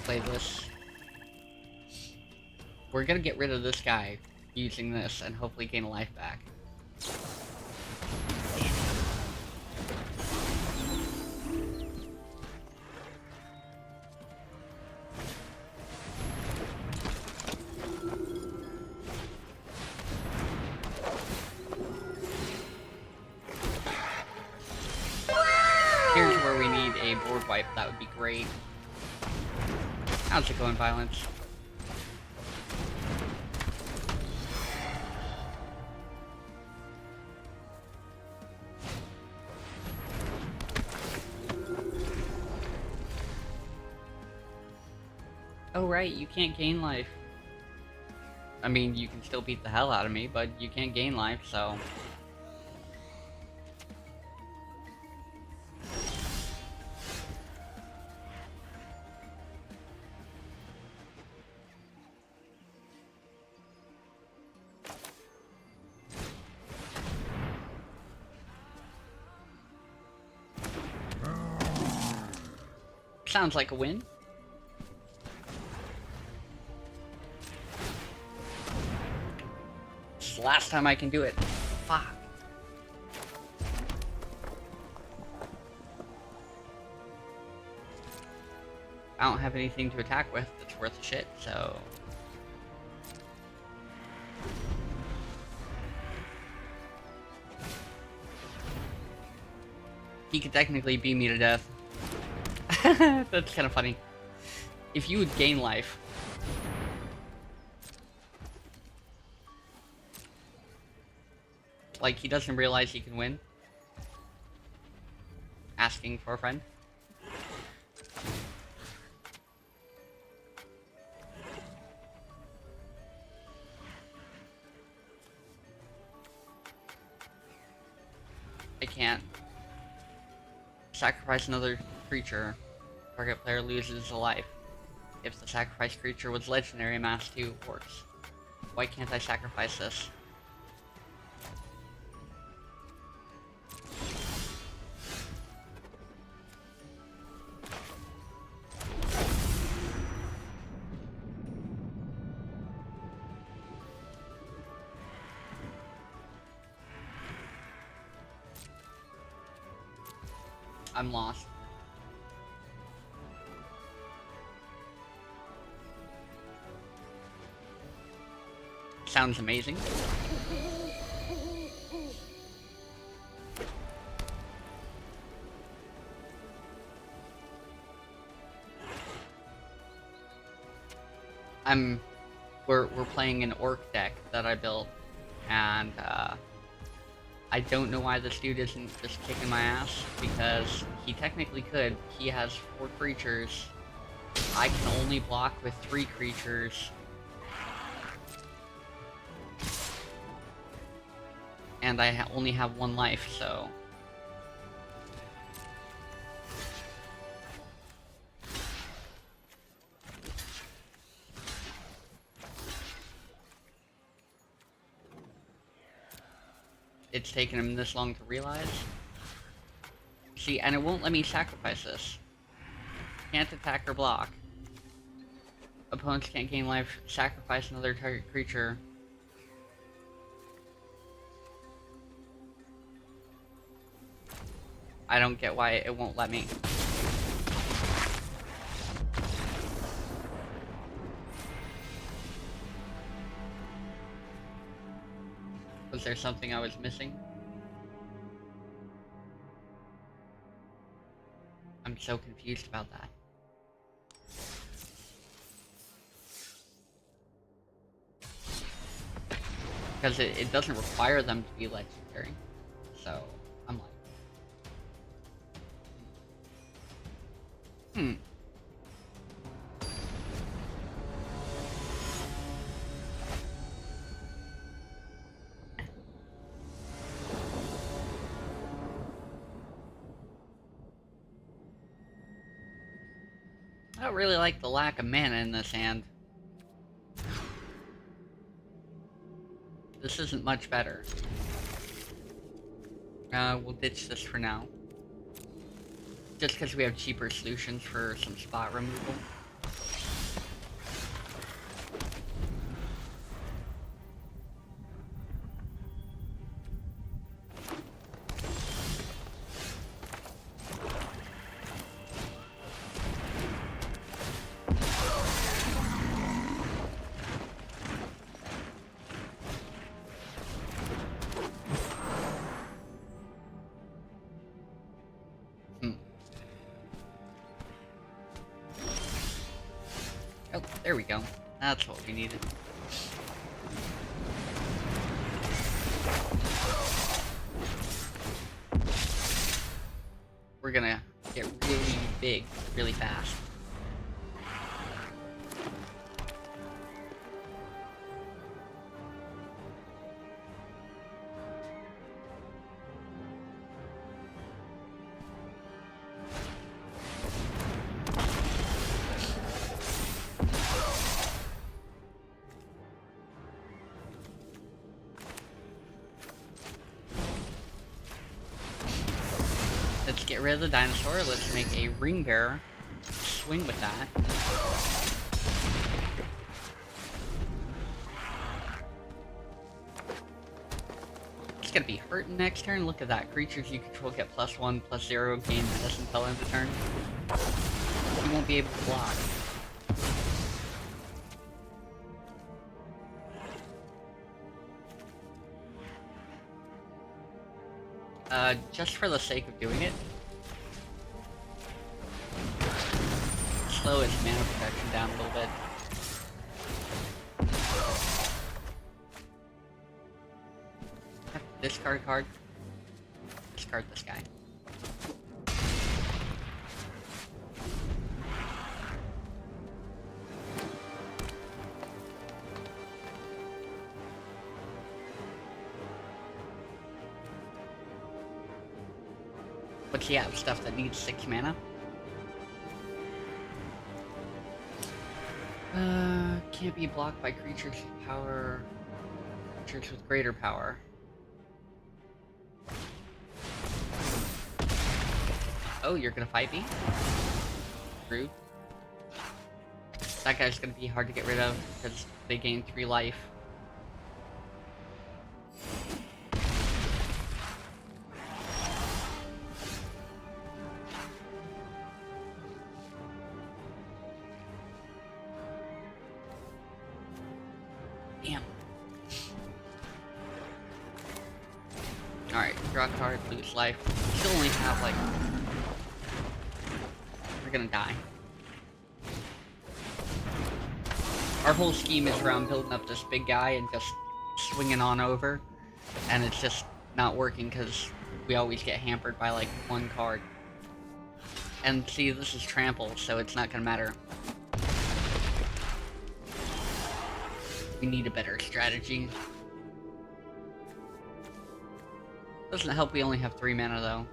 Play this. We're gonna get rid of this guy using this and hopefully gain a life back. Here's where we need a board wipe, that would be great. How's it going, Violence? Oh right, you can't gain life. I mean, you can still beat the hell out of me, but you can't gain life, so... Sounds like a win. It's the last time I can do it. Fuck. I don't have anything to attack with that's worth a shit, so... He could technically beat me to death. That's kind of funny. If you would gain life... Like, he doesn't realize he can win. Asking for a friend. I can't. Sacrifice another creature. Target player loses a life. If the sacrificed creature was legendary, mass 2 works. Why can't I sacrifice this? I'm lost. Sounds amazing. We're playing an orc deck that I built, and I don't know why this dude isn't just kicking my ass, because he technically could. He has 4 creatures. I can only block with 3 creatures. And I only have 1 life, so... It's taken him this long to realize. See, and it won't let me sacrifice this. Can't attack or block. Opponents can't gain life, sacrifice another target creature. I don't get why it won't let me. Was there something I was missing? I'm so confused about that. Because it doesn't require them to be legendary. So, I'm like... I don't really like the lack of mana in this hand. This isn't much better. We'll ditch this for now. Just because we have cheaper solutions for some spot removal. Oh, there we go. That's what we needed. We're gonna get really big, really fast. Let's get rid of the dinosaur. Let's make a ring bearer. Swing with that. It's gonna be hurting next turn. Look at that. Creatures you control get +1/+0, gain menace until end of turn. You won't be able to block. Just for the sake of doing it, slow his mana protection down a little bit. Discard a card. Discard this guy. What's he have? Stuff that needs 6 mana? Can't be blocked by creatures with power. Creatures with greater power. Oh, you're gonna fight me? Rude. That guy's gonna be hard to get rid of because they gain 3 life. Damn. Alright, draw a card, lose life. Still only have like... We're gonna die. Our whole scheme is around building up this big guy and just swinging on over. And it's just not working because we always get hampered by like one card. And see, this is trample, so it's not gonna matter. We need a better strategy. Doesn't help we only have 3 mana though.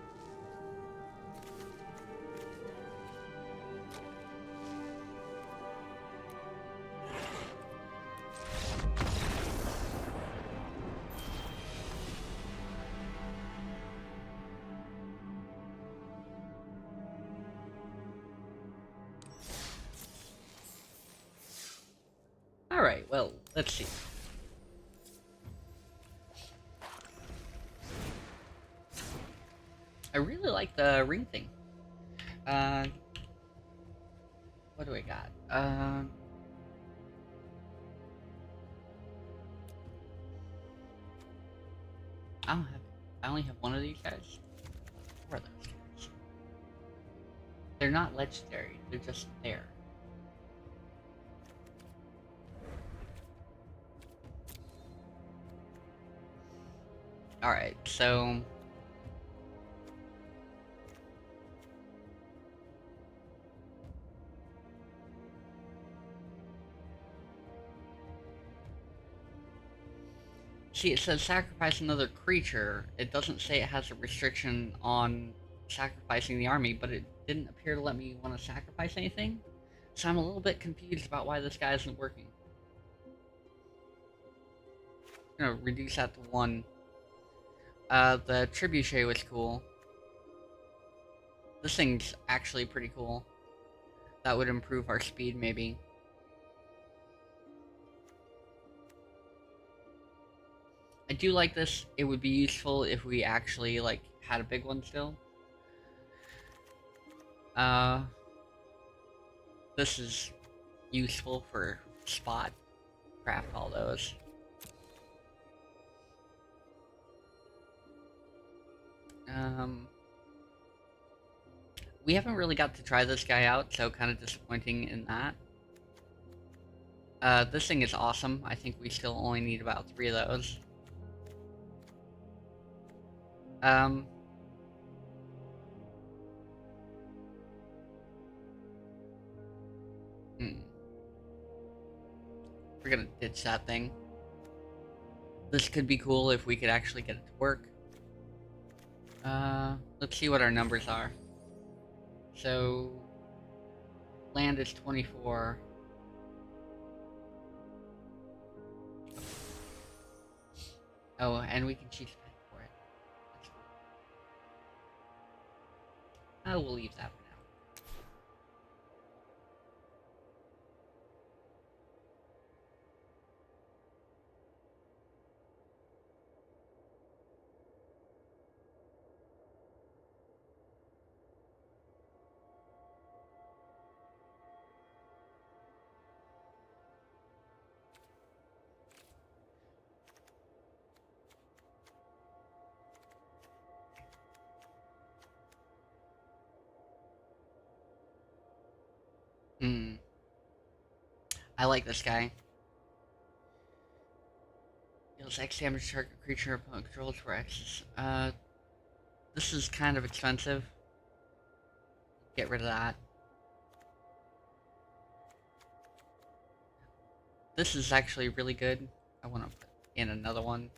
Alright, well, let's see. I really like the ring thing. What do I got? I only have one of these guys. Where are those guys? They're not legendary, they're just there. Alright, so... See, it says sacrifice another creature. It doesn't say it has a restriction on sacrificing the army, but it didn't appear to let me want to sacrifice anything. So I'm a little bit confused about why this guy isn't working. I'm gonna reduce that to 1. The trebuchet was cool. This thing's actually pretty cool. That would improve our speed, maybe. I do like this. It would be useful if we actually, like, had a big one still. This is useful for spot. Craft all those. We haven't really got to try this guy out, so kind of disappointing in that. This thing is awesome. I think we still only need about 3 of those. We're gonna ditch that thing. This could be cool if we could actually get it to work. Let's see what our numbers are. So, land is 24. Oh, and we can choose pet for it. That's cool. Oh, we'll leave that for now. I like this guy. Deals X damage to target creature opponent controls for X. This is kind of expensive. Get rid of that. This is actually really good. I want to put in another one.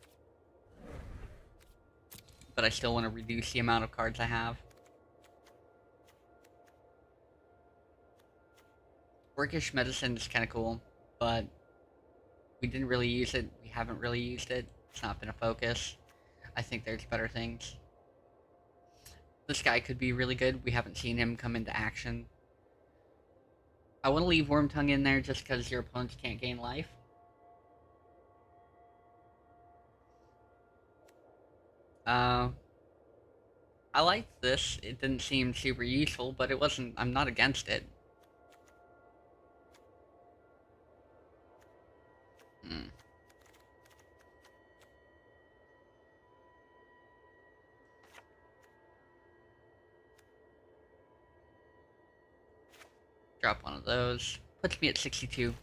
But I still want to reduce the amount of cards I have. Orcish Medicine is kind of cool, but we didn't really use it. We haven't really used it. It's not been a focus. I think there's better things. This guy could be really good. We haven't seen him come into action. I want to leave Wormtongue in there just because your opponents can't gain life. I liked this. It didn't seem super useful, but it wasn't. I'm not against it. Drop one of those. Puts me at 62.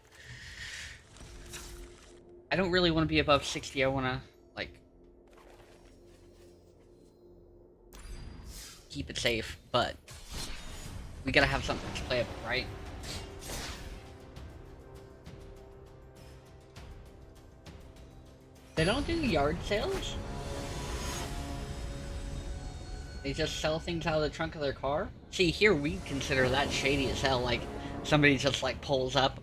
I don't really want to be above 60. I want to, like, keep it safe, but we gotta have something that's playable, right? They don't do yard sales? They just sell things out of the trunk of their car? See, here we consider that shady as hell. Like, somebody just, like, pulls up.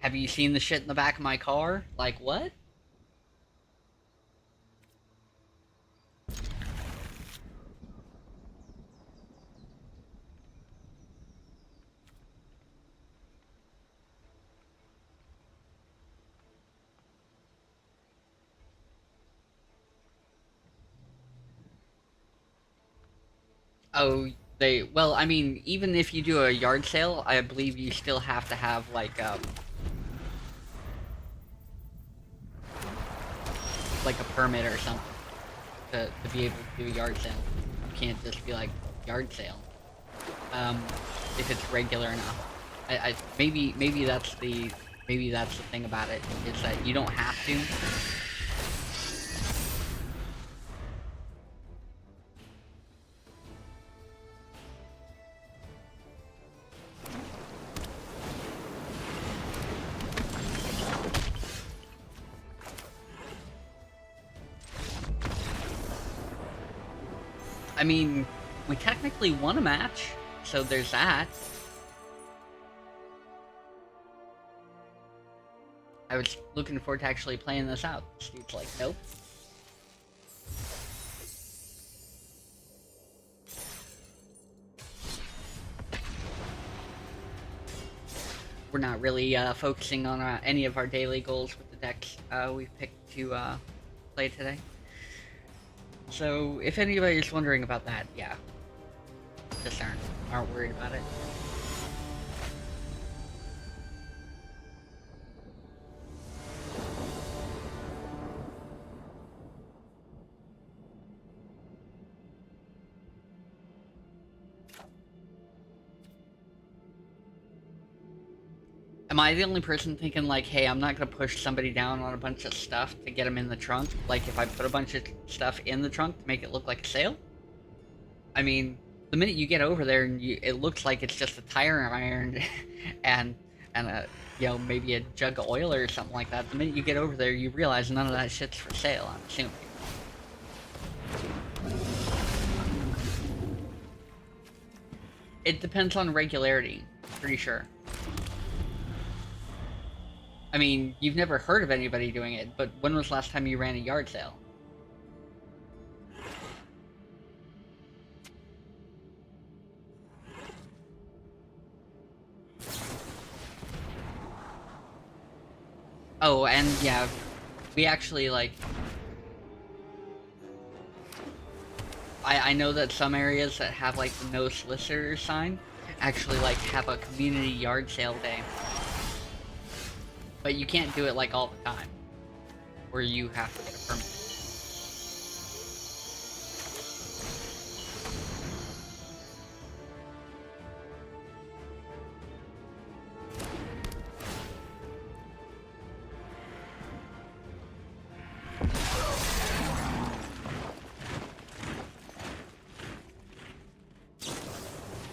Have you seen the shit in the back of my car? Like, what? Oh, well, I mean, even if you do a yard sale, I believe you still have to have, like a permit or something to be able to do a yard sale. You can't just be like, yard sale. If it's regular enough. Maybe that's the thing about it, is that you don't have to. I mean, we technically won a match, so there's that. I was looking forward to actually playing this out. This dude's like, nope. We're not really focusing on any of our daily goals with the decks we've picked to play today. So, if anybody's wondering about that, yeah. Just aren't worried about it. Am I the only person thinking like, hey, I'm not gonna push somebody down on a bunch of stuff to get them in the trunk? Like, if I put a bunch of stuff in the trunk to make it look like a sale? I mean, the minute you get over there and it looks like it's just a tire iron and a, maybe a jug of oil or something like that. The minute you get over there, you realize none of that shit's for sale, I'm assuming. It depends on regularity, pretty sure. I mean, you've never heard of anybody doing it, but when was the last time you ran a yard sale? Oh, and yeah, we actually, like... I know that some areas that have, like, the no solicitor sign actually, like, have a community yard sale day. But you can't do it, like, all the time. Or you have to get a permit.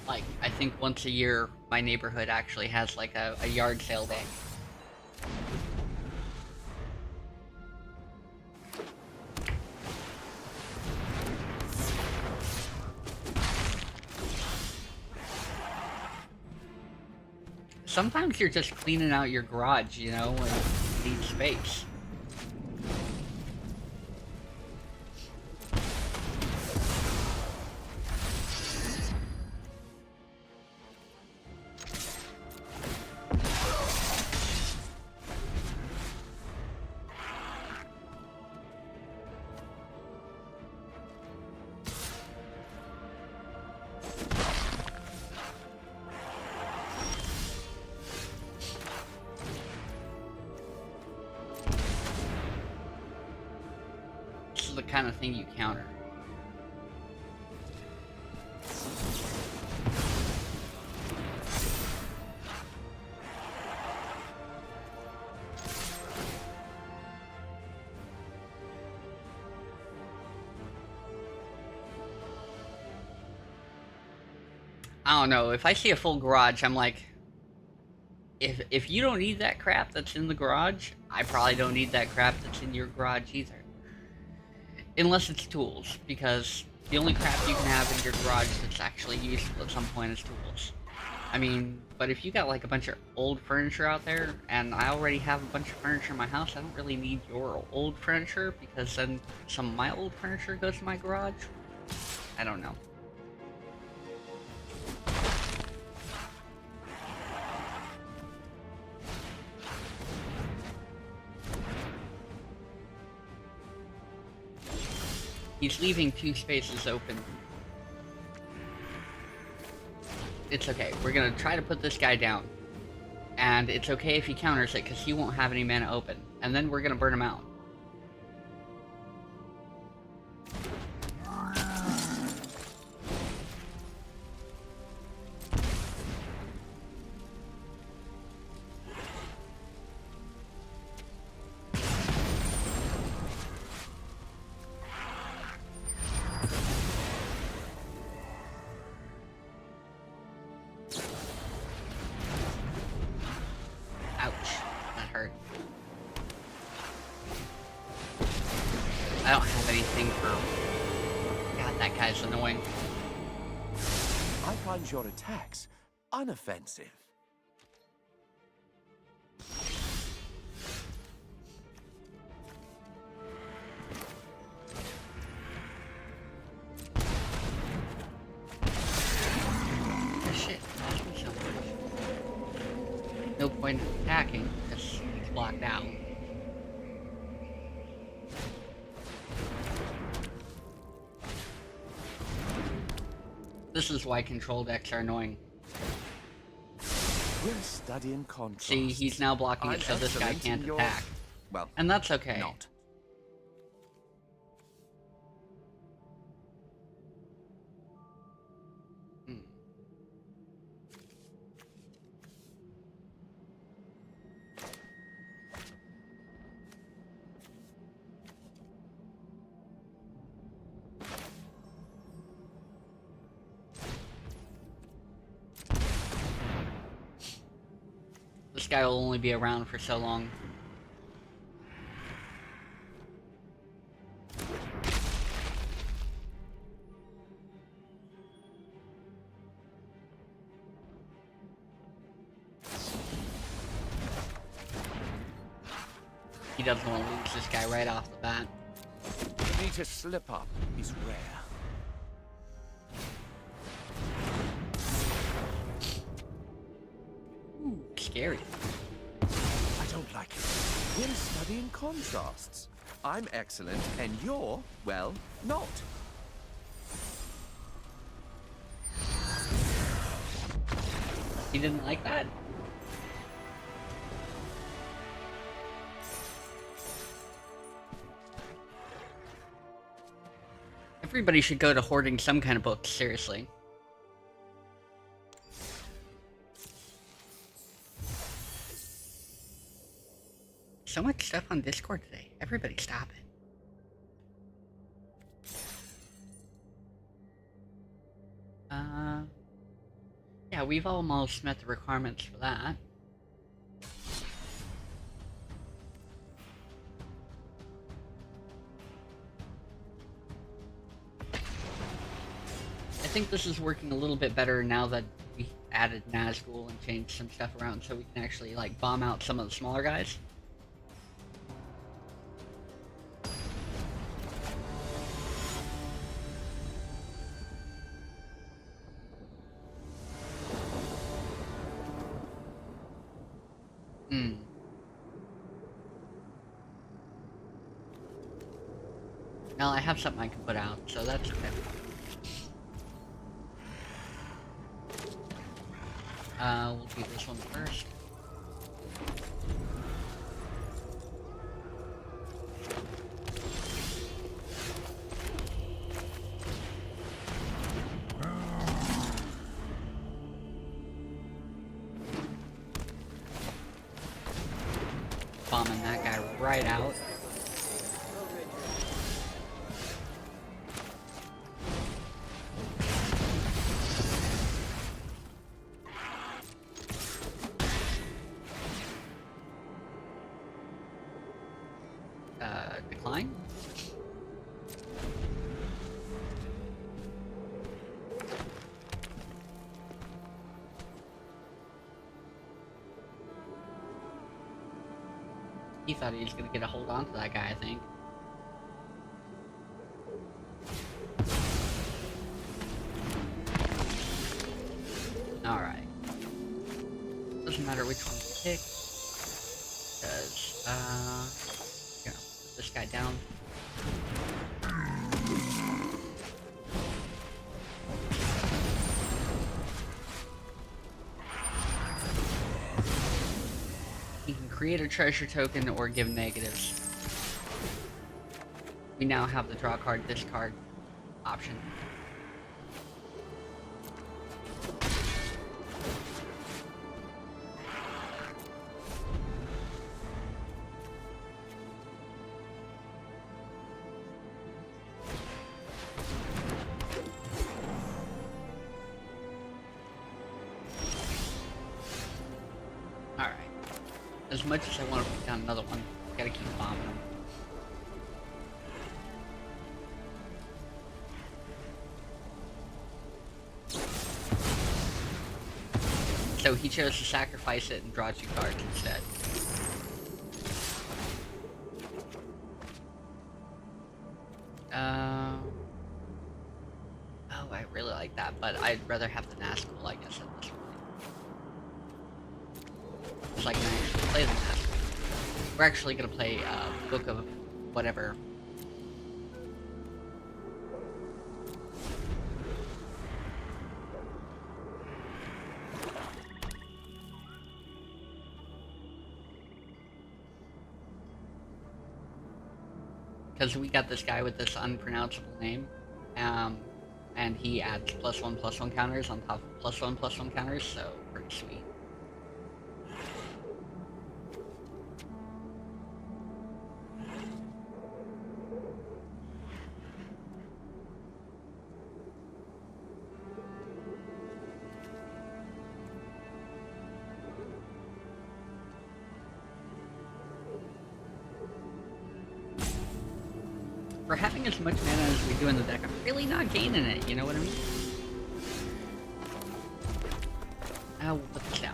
Like, I think once a year, my neighborhood actually has, like, a yard sale day. Sometimes you're just cleaning out your garage, and you need space. The kind of thing you counter. I don't know. If I see a full garage, I'm like, if you don't need that crap that's in the garage, I probably don't need that crap that's in your garage either. Unless it's tools, because the only crap you can have in your garage that's actually useful at some point is tools. I mean, but if you got like a bunch of old furniture out there, and I already have a bunch of furniture in my house, I don't really need your old furniture, because then some of my old furniture goes to my garage. I don't know. He's leaving 2 spaces open. It's okay. We're gonna try to put this guy down. And it's okay if he counters it, because he won't have any mana open. And then we're gonna burn him out. I don't have anything for... God, that guy's annoying. I find your attacks unoffensive. Oh, shit, lost me so much. No point in attacking, because it's blocked out. This is why control decks are annoying. We're studying contrast. See, he's now blocking it so this guy can't attack. Well, and that's okay. Not. This guy will only be around for so long. He doesn't want to lose this guy right off the bat. For me to slip up is rare. Ooh, scary. I don't like it. We're studying contrasts. I'm excellent, and you're, well, not. He didn't like that? Everybody should go to hoarding some kind of book, seriously. So much stuff on Discord today. Everybody stop it. Yeah, we've almost met the requirements for that. I think this is working a little bit better now that we added Nazgul and changed some stuff around so we can actually, like, bomb out some of the smaller guys. Now I have something I can put out, so that's okay. We'll do this one first. Bombing that guy right out. decline. He thought he was gonna get a hold on to that guy, I think. Alright. Doesn't matter which one you pick. Because, you know, put this guy down. You can create a treasure token or give negatives. We now have the draw card, discard option. Alright. As much as I want to put down another one, gotta keep bombing them. So he chose to sacrifice it and draw 2 cards instead. Oh, I really like that, but I'd rather have the Nazgul, I guess, at this point. So I can actually play the Nazgul. We're actually gonna play Book of whatever. Because we got this guy with this unpronounceable name, and he adds +1/+1 counters on top of +1/+1 counters, so pretty sweet. For having as much mana as we do in the deck, I'm really not gaining it, you know what I mean? We'll put this down.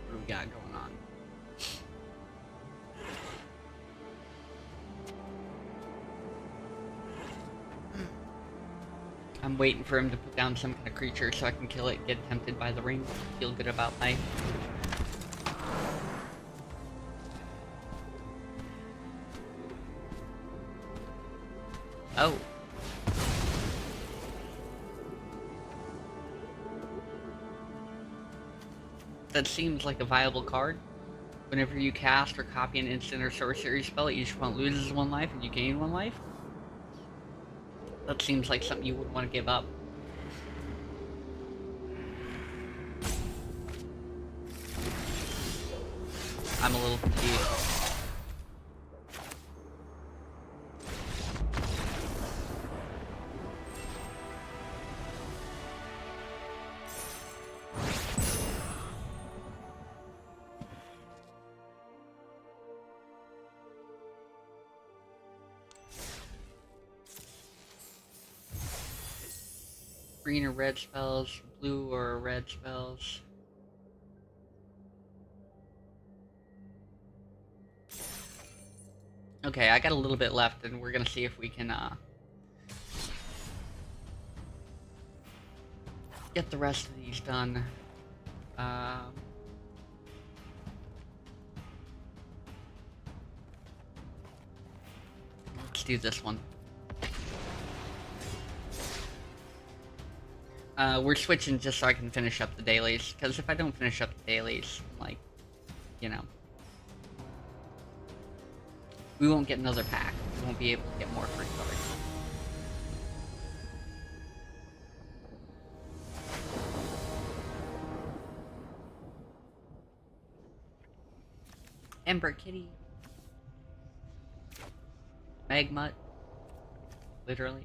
What do we got going on? I'm waiting for him to put down some kind of creature so I can kill it, get tempted by the ring, feel good about life. Oh. That seems like a viable card. Whenever you cast or copy an instant or sorcery spell, each opponent loses 1 life and you gain 1 life. That seems like something you wouldn't want to give up. I'm a little confused. Green or red spells, blue or red spells. Okay, I got a little bit left, and we're gonna see if we can get the rest of these done. Let's do this one. We're switching just so I can finish up the dailies, because if I don't finish up the dailies, like, you know, we won't get another pack. We won't be able to get more free cards. Ember Kitty. Magmut. Literally.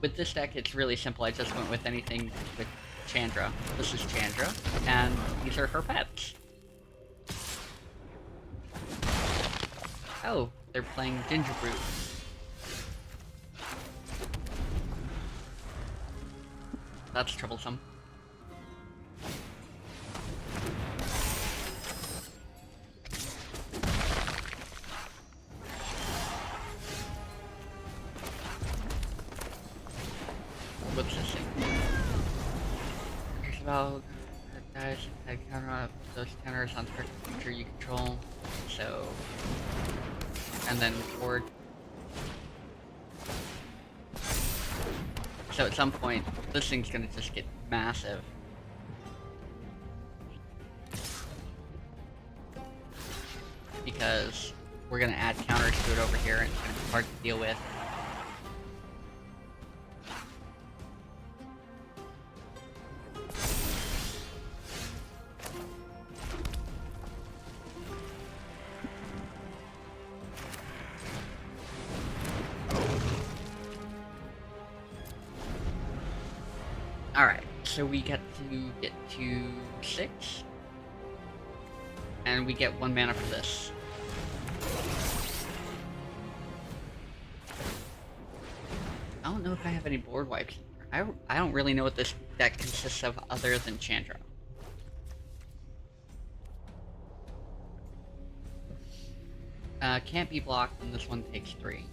With this deck, it's really simple. I just went with anything with Chandra. This is Chandra, and these are her pets. Oh, they're playing Gingerbrew. That's troublesome. What's this thing? Here's about guys that counter up those counters on target creature you control. So, and then board. So at some point, this thing's gonna just get massive. Because we're gonna add counters to it over here and it's gonna be hard to deal with. Alright, so we get to 6. And we get 1 mana for this. I don't know if I have any board wipes. I don't really know what this deck consists of other than Chandra. Can't be blocked, and this one takes 3.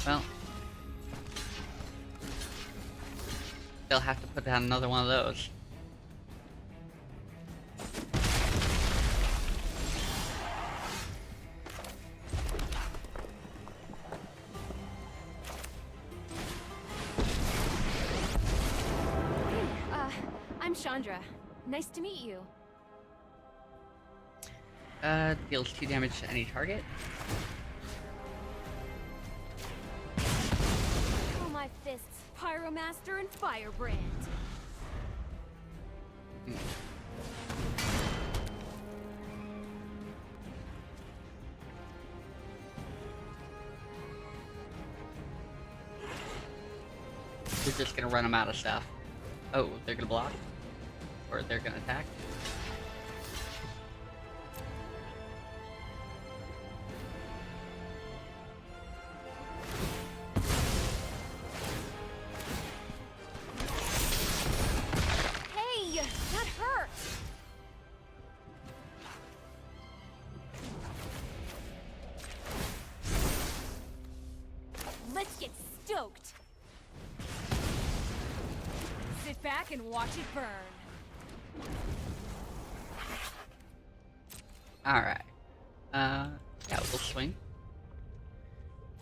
Well, they'll have to put down another one of those. I'm Chandra. Nice to meet you. Deals 2 damage to any target. Call my fists Pyromaster and Firebrand. We're just gonna run them out of stuff. Oh, they're gonna block? Or they're gonna attack? Hey, that hurt! Let's get stoked! Sit back and watch it burn. Alright. Yeah, we'll swing.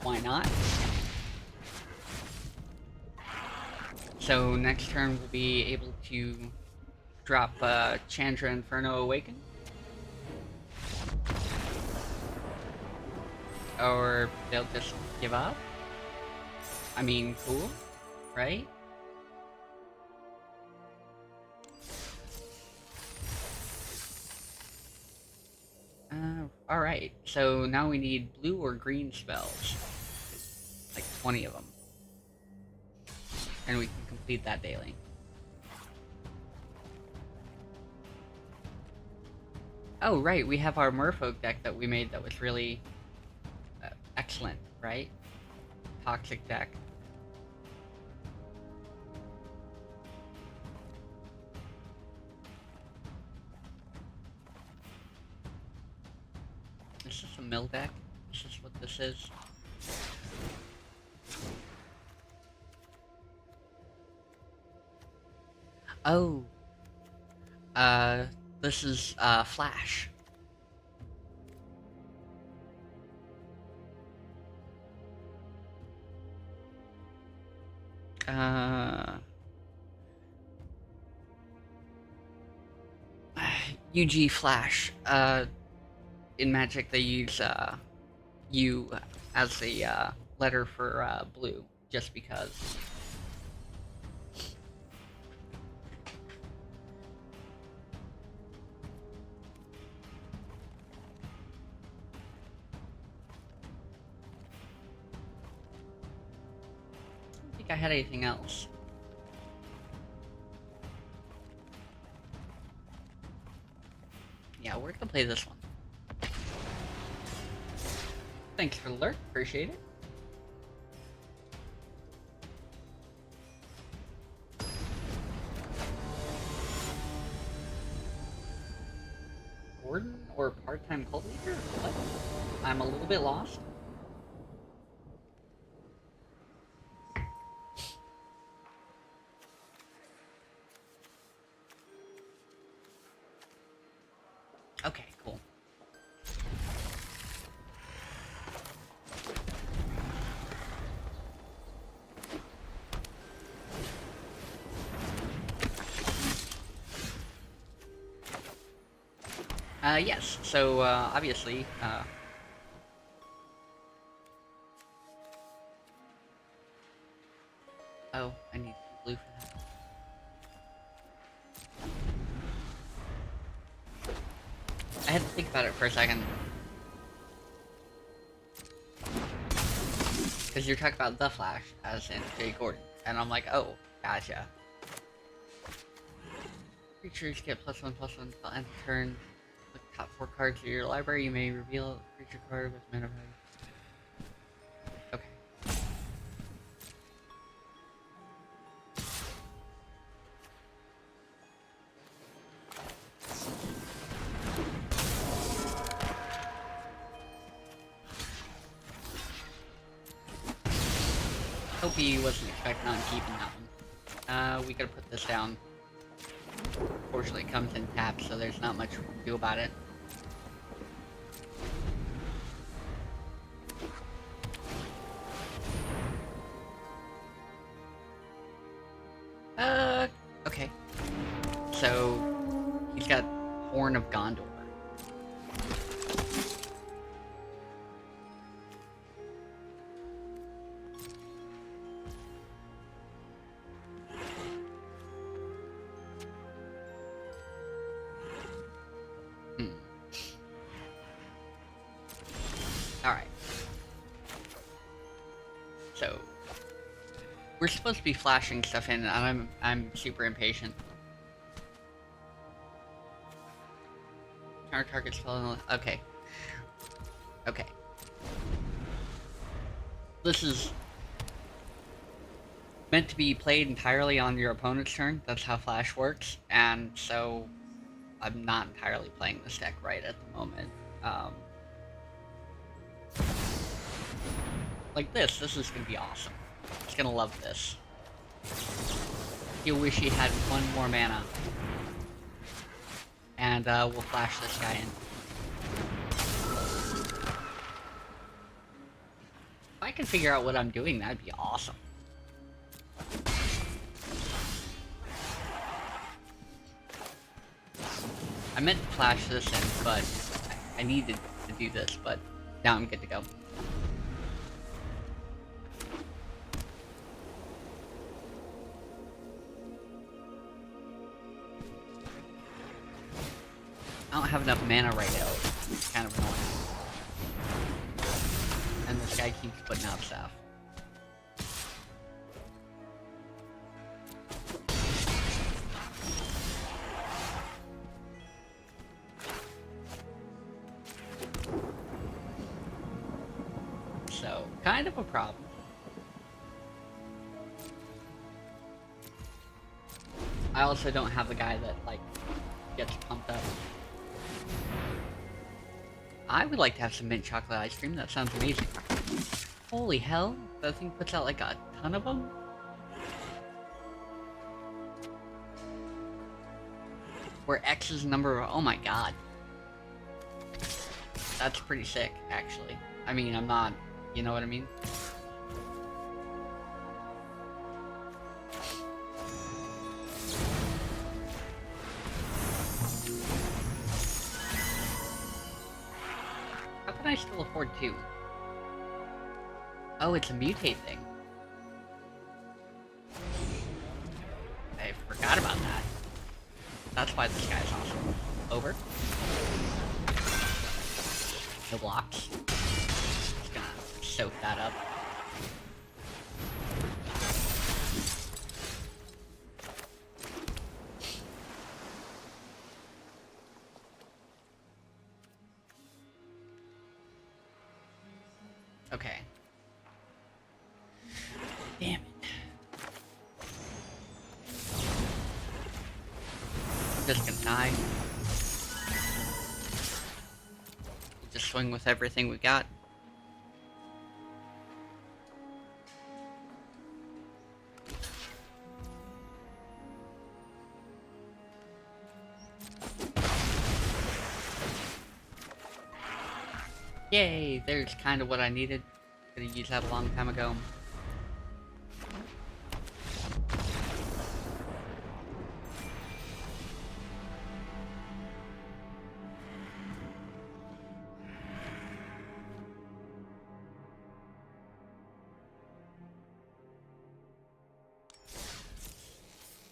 Why not? So next turn we'll be able to drop Chandra Inferno Awaken. Or they'll just give up. I mean, cool, right? Alright, so now we need blue or green spells. Like 20 of them. And we can complete that daily. Oh, right, we have our Merfolk deck that we made that was really excellent, right? Toxic deck. Is this a mill deck? Is this what this is? Oh. This is, Flash. Uh, UG Flash. In Magic they use U as a letter for blue, just because. I don't think I had anything else. Yeah, we're gonna play this one. Thanks for the alert, appreciate it. Warden or part-time cult leader? What? I'm a little bit lost. Okay, cool. Yes, so, obviously, oh, I need blue for that. I had to think about it for a second. Because you're talking about the Flash, as in Jay Gordon, and I'm like, oh, gotcha. Creatures get +1/+1 until end of turn. The top 4 cards of your library, you may reveal a creature card with mana value. Okay. Hope he wasn't expecting on keeping that one. We gotta put this down. Fortunately, it comes in tap, so there's not much we can do about it. Okay. So, he's got Horn of Gondor. Alright. So, we're supposed to be flashing stuff in, and I'm super impatient. Our target's falling. Okay. Okay. This is meant to be played entirely on your opponent's turn. That's how Flash works, and so I'm not entirely playing this deck right at the moment. Like this is gonna be awesome. He's gonna love this. He'll wish he had one more mana. And we'll flash this guy in. If I can figure out what I'm doing, that'd be awesome. I meant to flash this in, but I needed to do this, but now I'm good to go. I don't have enough mana right now. It's kind of annoying. And this guy keeps putting out stuff. So, kind of a problem. I also don't have the guy that, like, gets pumped up. I would like to have some mint chocolate ice cream. That sounds amazing. Holy hell, that thing puts out like a ton of them? Where X is the number of... Oh my god. That's pretty sick, actually. I mean, I'm not... You know what I mean? I still afford 2? Oh, it's a mutate thing. I forgot about that. That's why this guy's awesome. Over. No blocks. Just gonna soak that up. Okay. Damn it. Just gonna die. Just swing with everything we got. Yay, there's kind of what I needed. Could have used that a long time ago.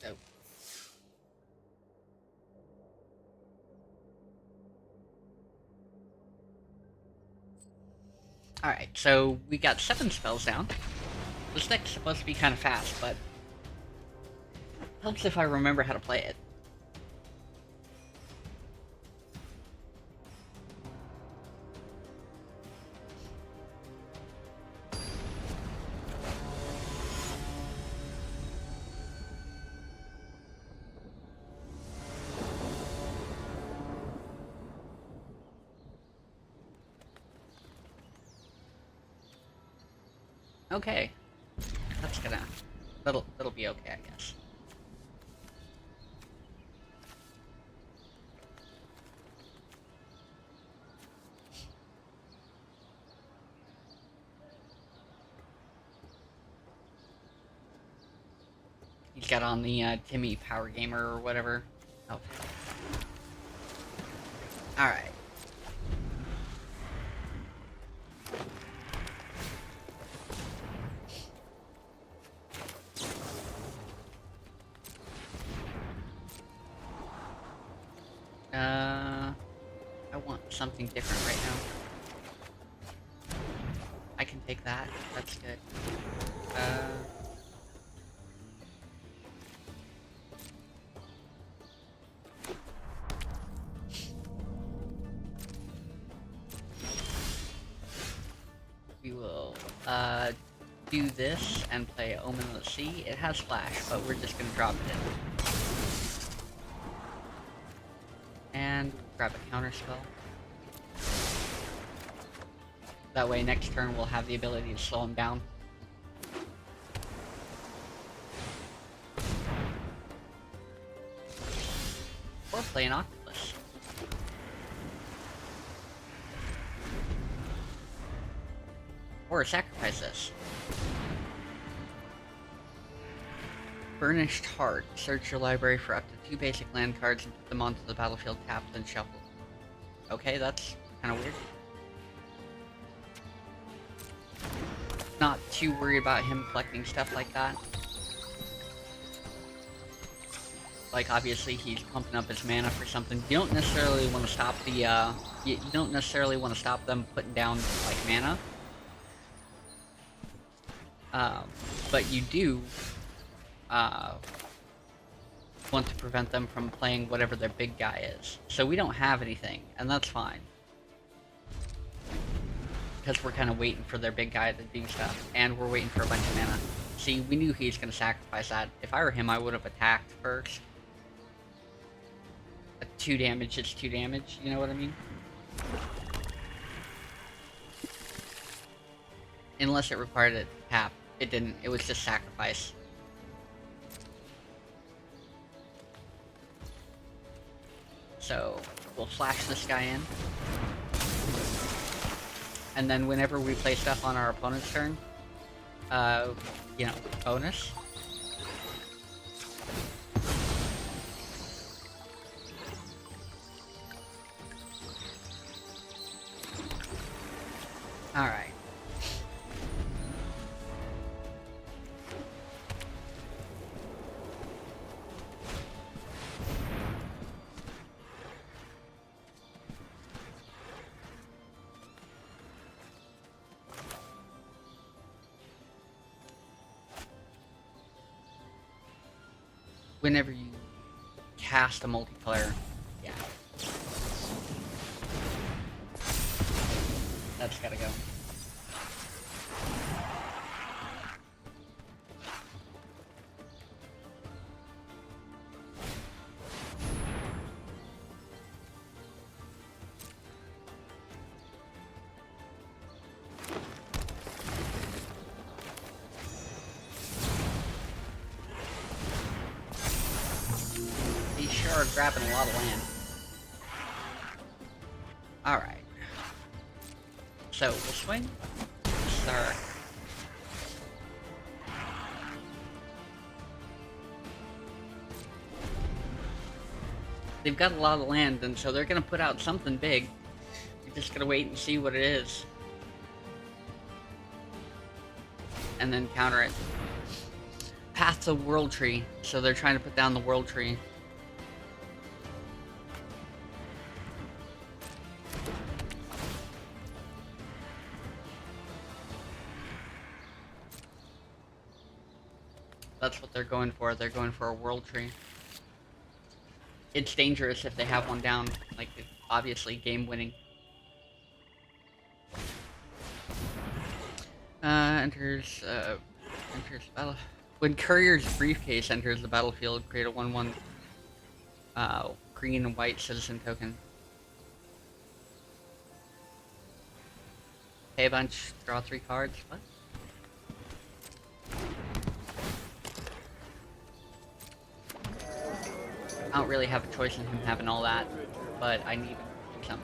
Oh. Alright, so we got 7 spells down. This deck's supposed to be kind of fast, but helps if I remember how to play it. Okay. That's gonna... That'll be okay, I guess. He's got on the, Timmy Power Gamer or whatever. Oh. Alright. I want something different right now. I can take that. That's good. We will, do this and play Omen of the Sea. It has flash, but we're just gonna drop it in. And grab a counter spell. That way next turn we'll have the ability to slow him down. Or play an octopus. Or sacrifice this. Burnished Heart. Search your library for up to 2 basic land cards and put them onto the battlefield tapped and shuffled. Okay, that's kind of weird. Not too worried about him collecting stuff like that. Like, obviously, he's pumping up his mana for something. You don't necessarily want to stop the, you don't necessarily want to stop them putting down, like, mana. But you do, want to prevent them from playing whatever their big guy is. So we don't have anything, and that's fine. Because we're kind of waiting for their big guy to do stuff, and we're waiting for a bunch of mana. See, we knew he was going to sacrifice that. If I were him, I would have attacked first. A 2 damage, it's 2 damage, you know what I mean? Unless it required it to tap. It didn't, it was just sacrifice. So, we'll flash this guy in. And then whenever we play stuff on our opponent's turn, you know, bonus. Alright. Whenever you cast a multicolor, yeah. That's gotta go. They sure are grabbing a lot of land. Alright. So, we'll swing. Start. They've got a lot of land, and so they're gonna put out something big. We're just gonna wait and see what it is. And then counter it. Path to World Tree. So they're trying to put down the World Tree. That's what they're going for. They're going for a World Tree. It's dangerous if they have one down. Like, it's obviously game-winning. Enters battle. When Courier's Briefcase enters the battlefield, create a 1/1 green and white citizen token. Pay a bunch, draw 3 cards. What? I don't really have a choice in him having all that, but I need some.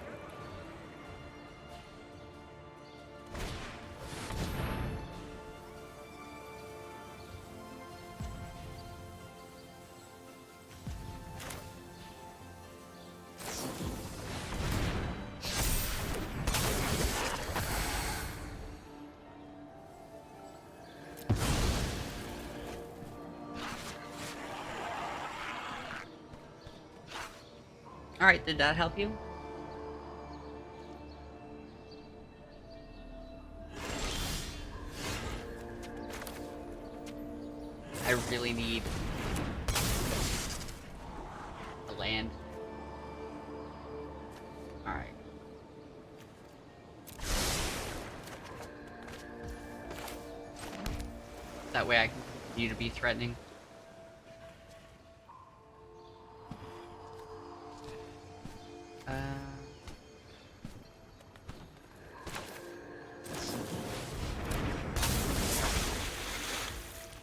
Alright, did that help you? I really need a land. Alright. That way I can continue to be threatening.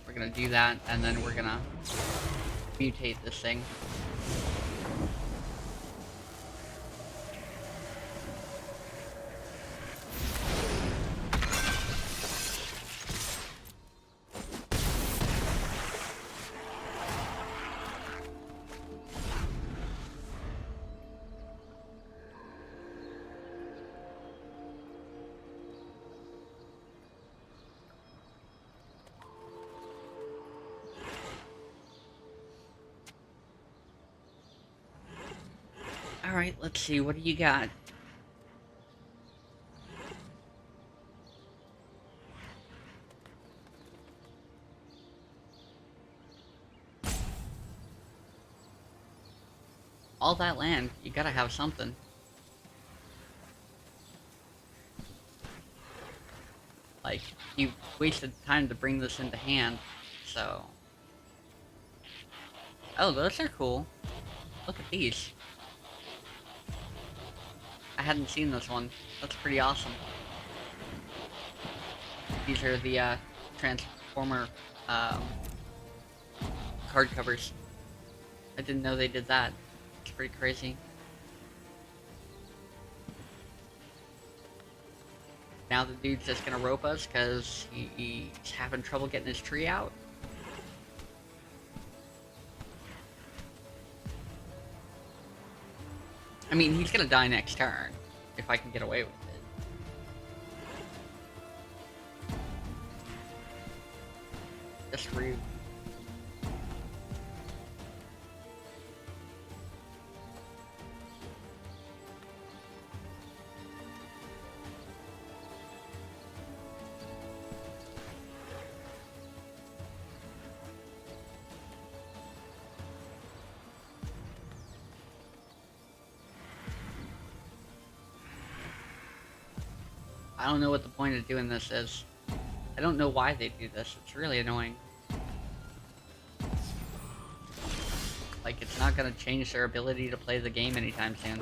We're gonna do that, and then we're gonna mutate this thing. Alright, let's see, what do you got? All that land, you gotta have something. Like, you wasted time to bring this into hand, so... Oh, those are cool. Look at these. I hadn't seen this one. That's pretty awesome. These are the, Transformer, card covers. I didn't know they did that. It's pretty crazy. Now the dude's just gonna rope us because he's having trouble getting his tree out. I mean, he's gonna die next turn, if I can get away with it. Just rude. I don't know what the point of doing this is. I don't know why they do this. It's really annoying. Like, it's not gonna change their ability to play the game anytime soon.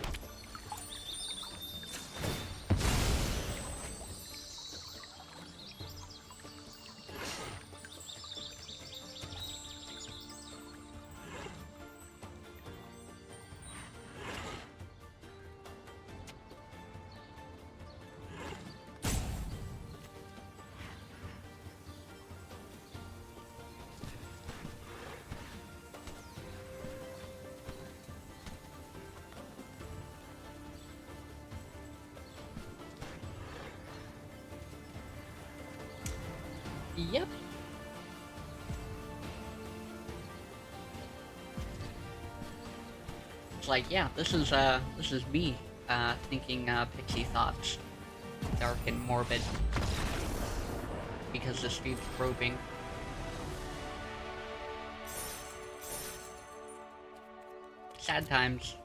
Yep. It's like, yeah, this is me, thinking, pixie thoughts. Dark and morbid. Because this dude's groping. Sad times.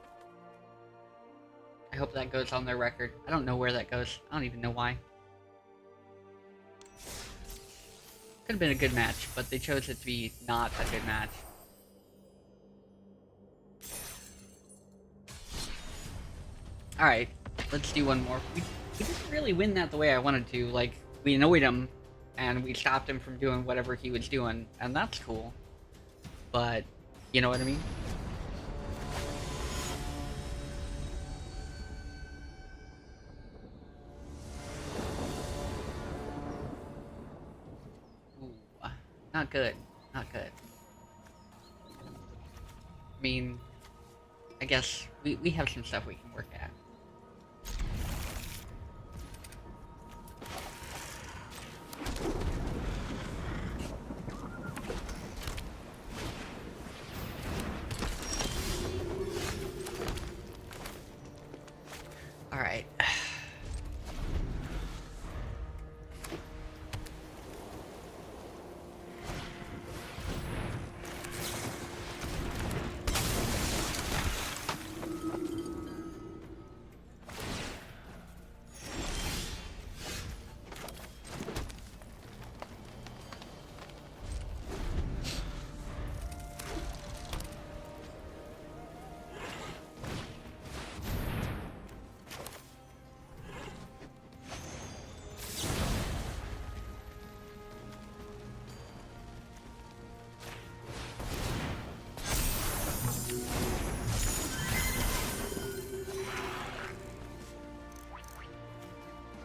I hope that goes on their record. I don't know where that goes. I don't even know why. Could have been a good match, but they chose it to be not a good match. Alright, let's do one more. We didn't really win that the way I wanted to. Like, we annoyed him, and we stopped him from doing whatever he was doing, and that's cool. But, you know what I mean? Not good. Not good. I mean, I guess we have some stuff we can work at. Alright.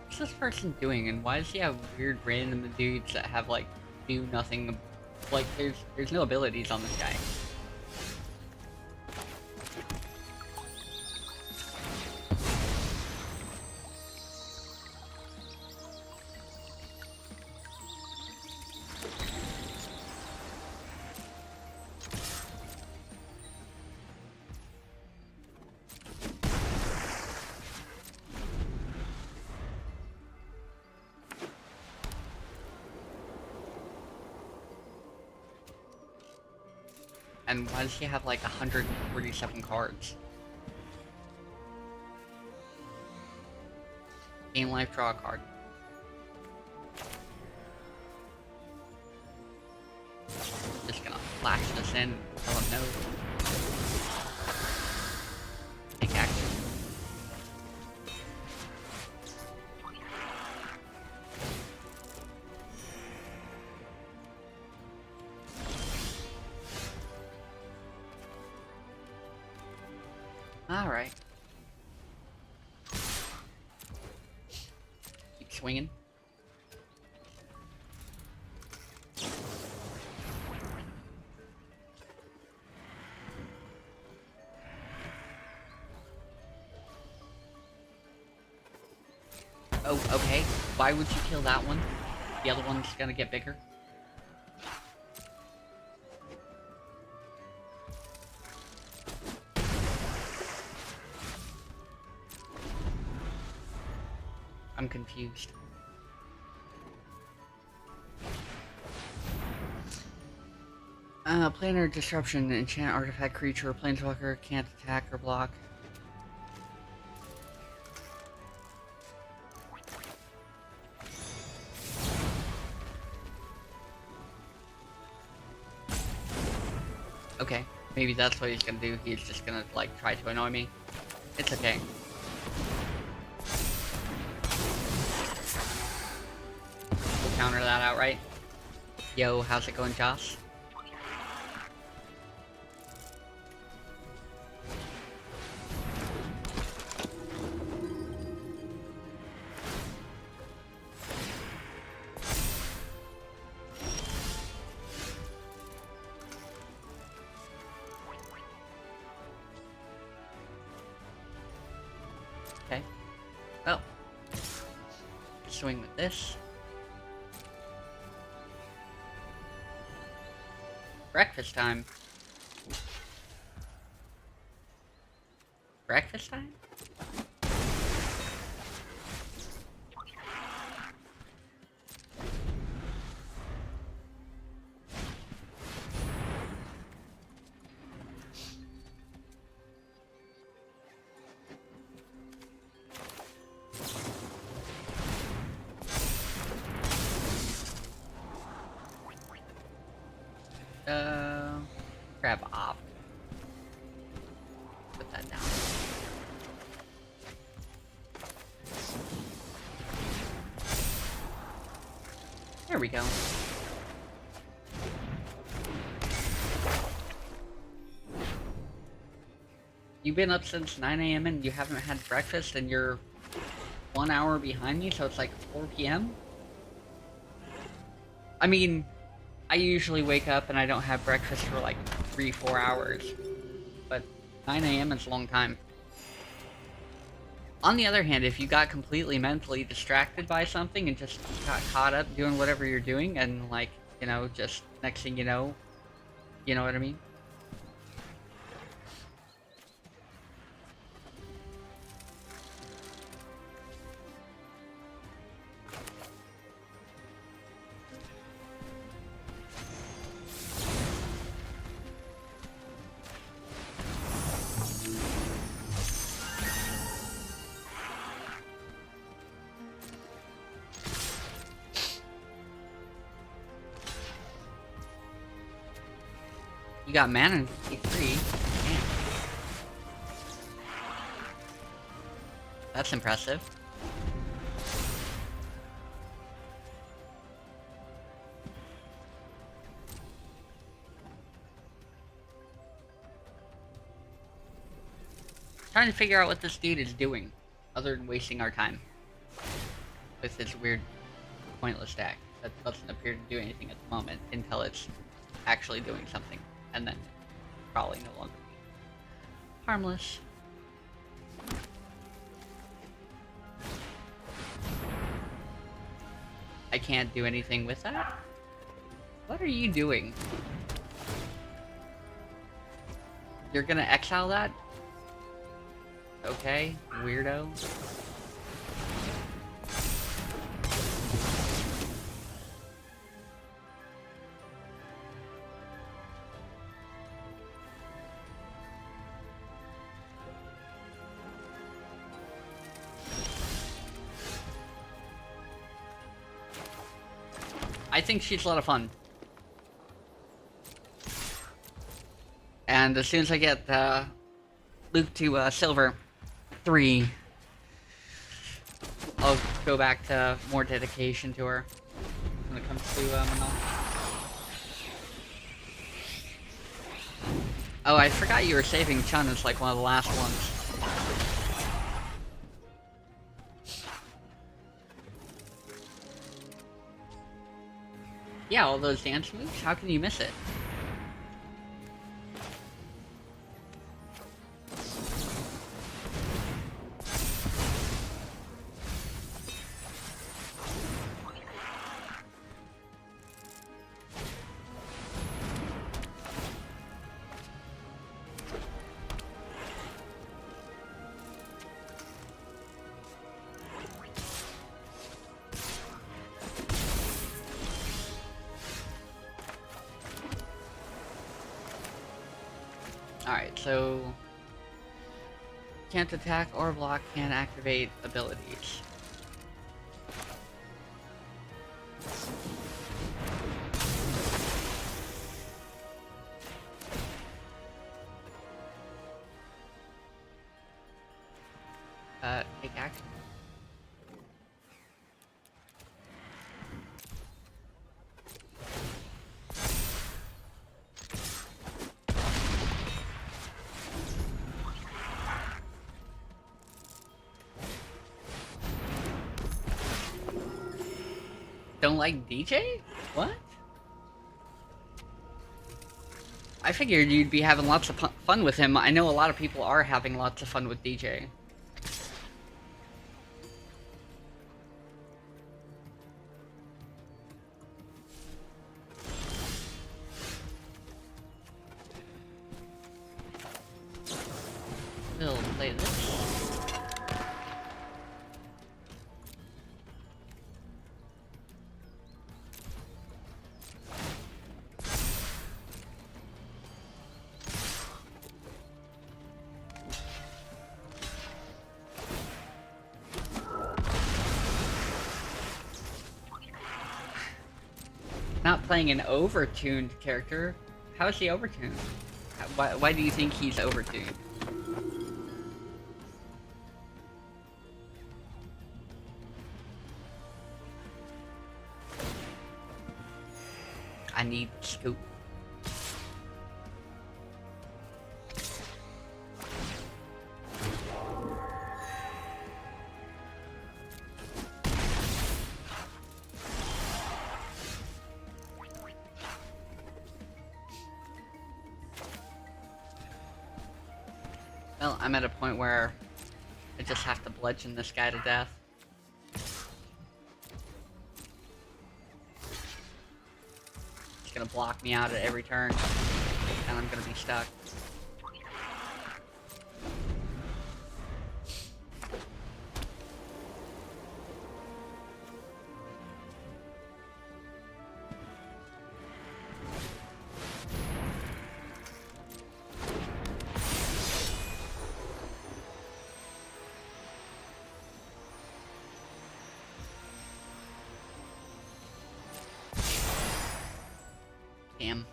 What's this person doing, and why does he have weird random dudes that have, like, do nothing? Like, there's no abilities on this guy. And why does he have like 147 cards? Game life, draw a card. Just gonna flash this in, tell him no. Take action. Alright. Keep swinging. Oh, okay. Why would you kill that one? The other one's gonna get bigger. I'm confused. Planar disruption. Enchant artifact creature or planeswalker can't attack or block. Okay, maybe that's what he's gonna do. He's just gonna, like, try to annoy me. It's okay. We'll counter that outright. Yo, how's it going, Joss? Okay. Well, swing with this. Breakfast time. Breakfast time? Grab op. Put that down. There we go. You've been up since 9 AM and you haven't had breakfast and you're 1 hour behind me, so it's like 4 PM? I mean, I usually wake up and I don't have breakfast for like 3-4 hours, but 9 AM is a long time. On the other hand, if you got completely mentally distracted by something and just got caught up doing whatever you're doing and, like, you know, just next thing you know what I mean? You got mana in 53. Damn. That's impressive. Trying to figure out what this dude is doing, other than wasting our time with his weird, pointless deck that doesn't appear to do anything at the moment until it's actually doing something, and then probably no longer be harmless. I can't do anything with that? What are you doing? You're gonna exile that? Okay, weirdo. I think she's a lot of fun. And as soon as I get Luke to Silver 3, I'll go back to more dedication to her when it comes to Manon. Oh, I forgot you were saving Chun as like one of the last ones. Yeah, all those dance moves, how can you miss it? Alright, so can't attack or block, can activate abilities. Take action. Don't like DJ? What? I figured you'd be having lots of fun with him. I know a lot of people are having lots of fun with DJ. We'll play this. Not playing an overtuned character. How is he overtuned? Why do you think he's overtuned? I need scoop. Well, I'm at a point where I just have to bludgeon this guy to death. He's gonna block me out at every turn, and I'm gonna be stuck. Damn.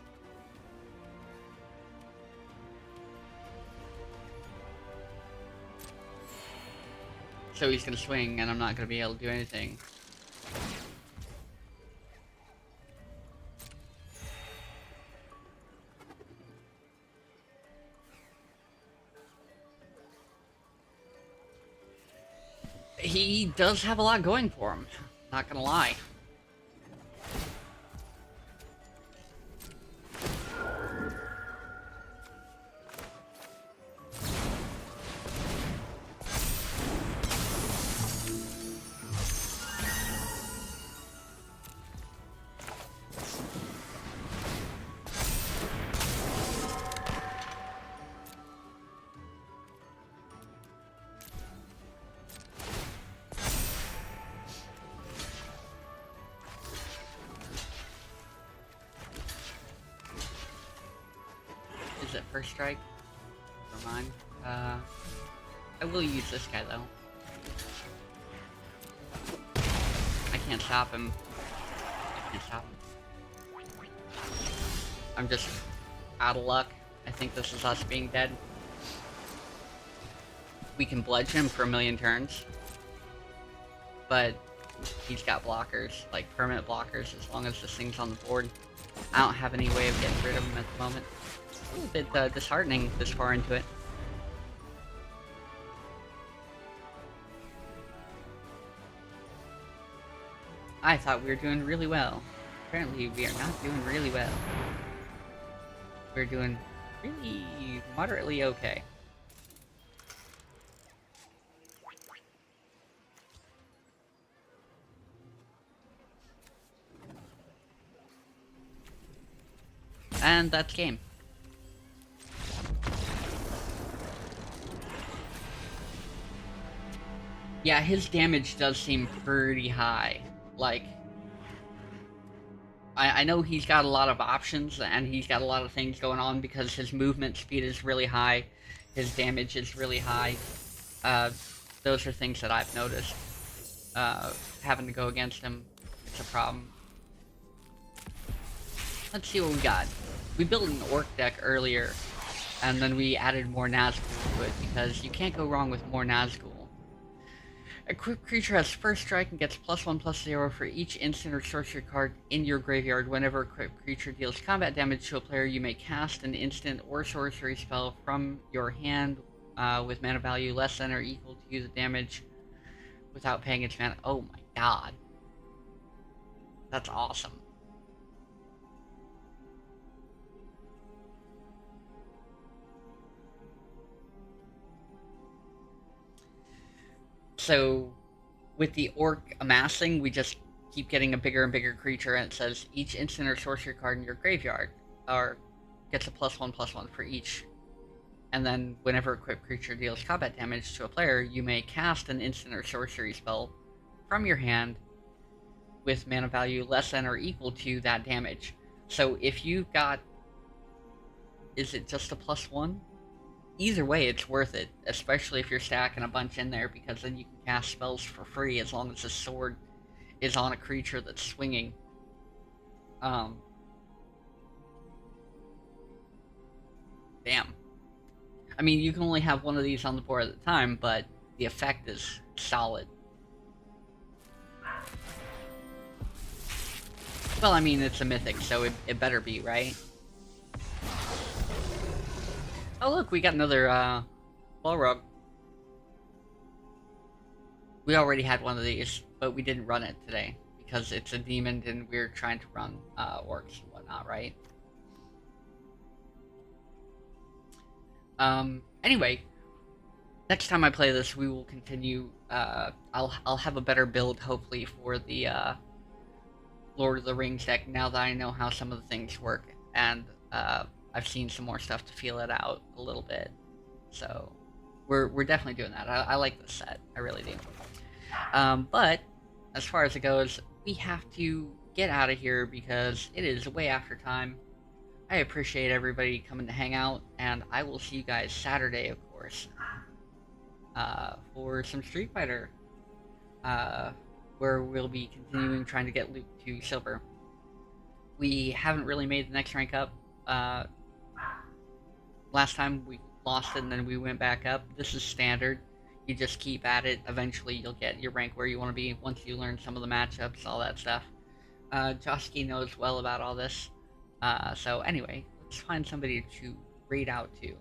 So he's gonna swing, and I'm not gonna be able to do anything. He does have a lot going for him, not gonna lie. Is it first strike? Never mind. I will use this guy though. I can't stop him. I can't stop him. I'm just out of luck. I think this is us being dead. We can bludgeon him for 1,000,000 turns. But he's got blockers, like permanent blockers, as long as this thing's on the board. I don't have any way of getting rid of him at the moment. A little bit disheartening this far into it. I thought we were doing really well. Apparently we are not doing really well. We're doing really moderately okay. And that's game. Yeah, his damage does seem pretty high. Like, I know he's got a lot of options and he's got a lot of things going on because his movement speed is really high, his damage is really high. Uh, those are things that I've noticed. Having to go against him, it's a problem. Let's see what we got. We built an orc deck earlier, and then we added more Nazgul to it because you can't go wrong with more Nazgul. Equipped creature has first strike and gets +1/+0 for each instant or sorcery card in your graveyard. Whenever equipped creature deals combat damage to a player, you may cast an instant or sorcery spell from your hand with mana value less than or equal to the damage without paying its mana. Oh my god. That's awesome. So, with the orc amassing, we just keep getting a bigger and bigger creature, and it says each instant or sorcery card in your graveyard gets a +1/+1 for each. And then, whenever equipped creature deals combat damage to a player, you may cast an instant or sorcery spell from your hand with mana value less than or equal to that damage. So, if you've got... Is it just a +1? Either way, it's worth it, especially if you're stacking a bunch in there, because then you can cast spells for free as long as the sword is on a creature that's swinging. Damn. I mean, you can only have one of these on the board at a time, but the effect is solid. Well, I mean, it's a mythic, so it better be, right? Oh look, we got another Balrog. We already had one of these, but we didn't run it today because it's a demon and we're trying to run orcs and whatnot, right? Anyway, next time I play this, we will continue. I'll have a better build hopefully for the Lord of the Rings deck now that I know how some of the things work, and I've seen some more stuff to feel it out a little bit. So we're definitely doing that. I like this set. I really do. But as far as it goes, we have to get out of here because it is way after time. I appreciate everybody coming to hang out, and I will see you guys Saturday, of course, for some Street Fighter, where we'll be continuing trying to get loot to silver. We haven't really made the next rank up. Last time we lost it and then we went back up. This is standard. You just keep at it. Eventually you'll get your rank where you want to be once you learn some of the matchups, all that stuff. Joski knows well about all this. So anyway, let's find somebody to raid out to.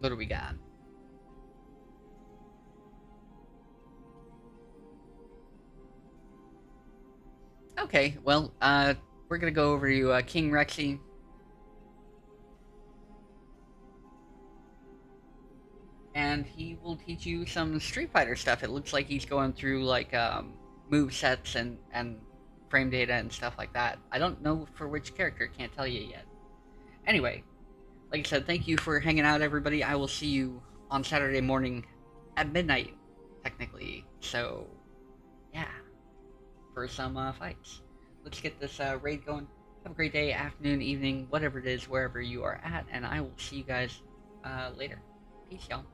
What do we got? Okay, well, we're gonna go over to King Rexy. And he will teach you some Street Fighter stuff. It looks like he's going through, like, move sets and frame data and stuff like that. I don't know for which character, can't tell you yet. Anyway, like I said, thank you for hanging out, everybody. I will see you on Saturday morning at midnight, technically. So, yeah, for some fights. Let's get this raid going. Have a great day, afternoon, evening, whatever it is, wherever you are at, and I will see you guys later. Peace, y'all.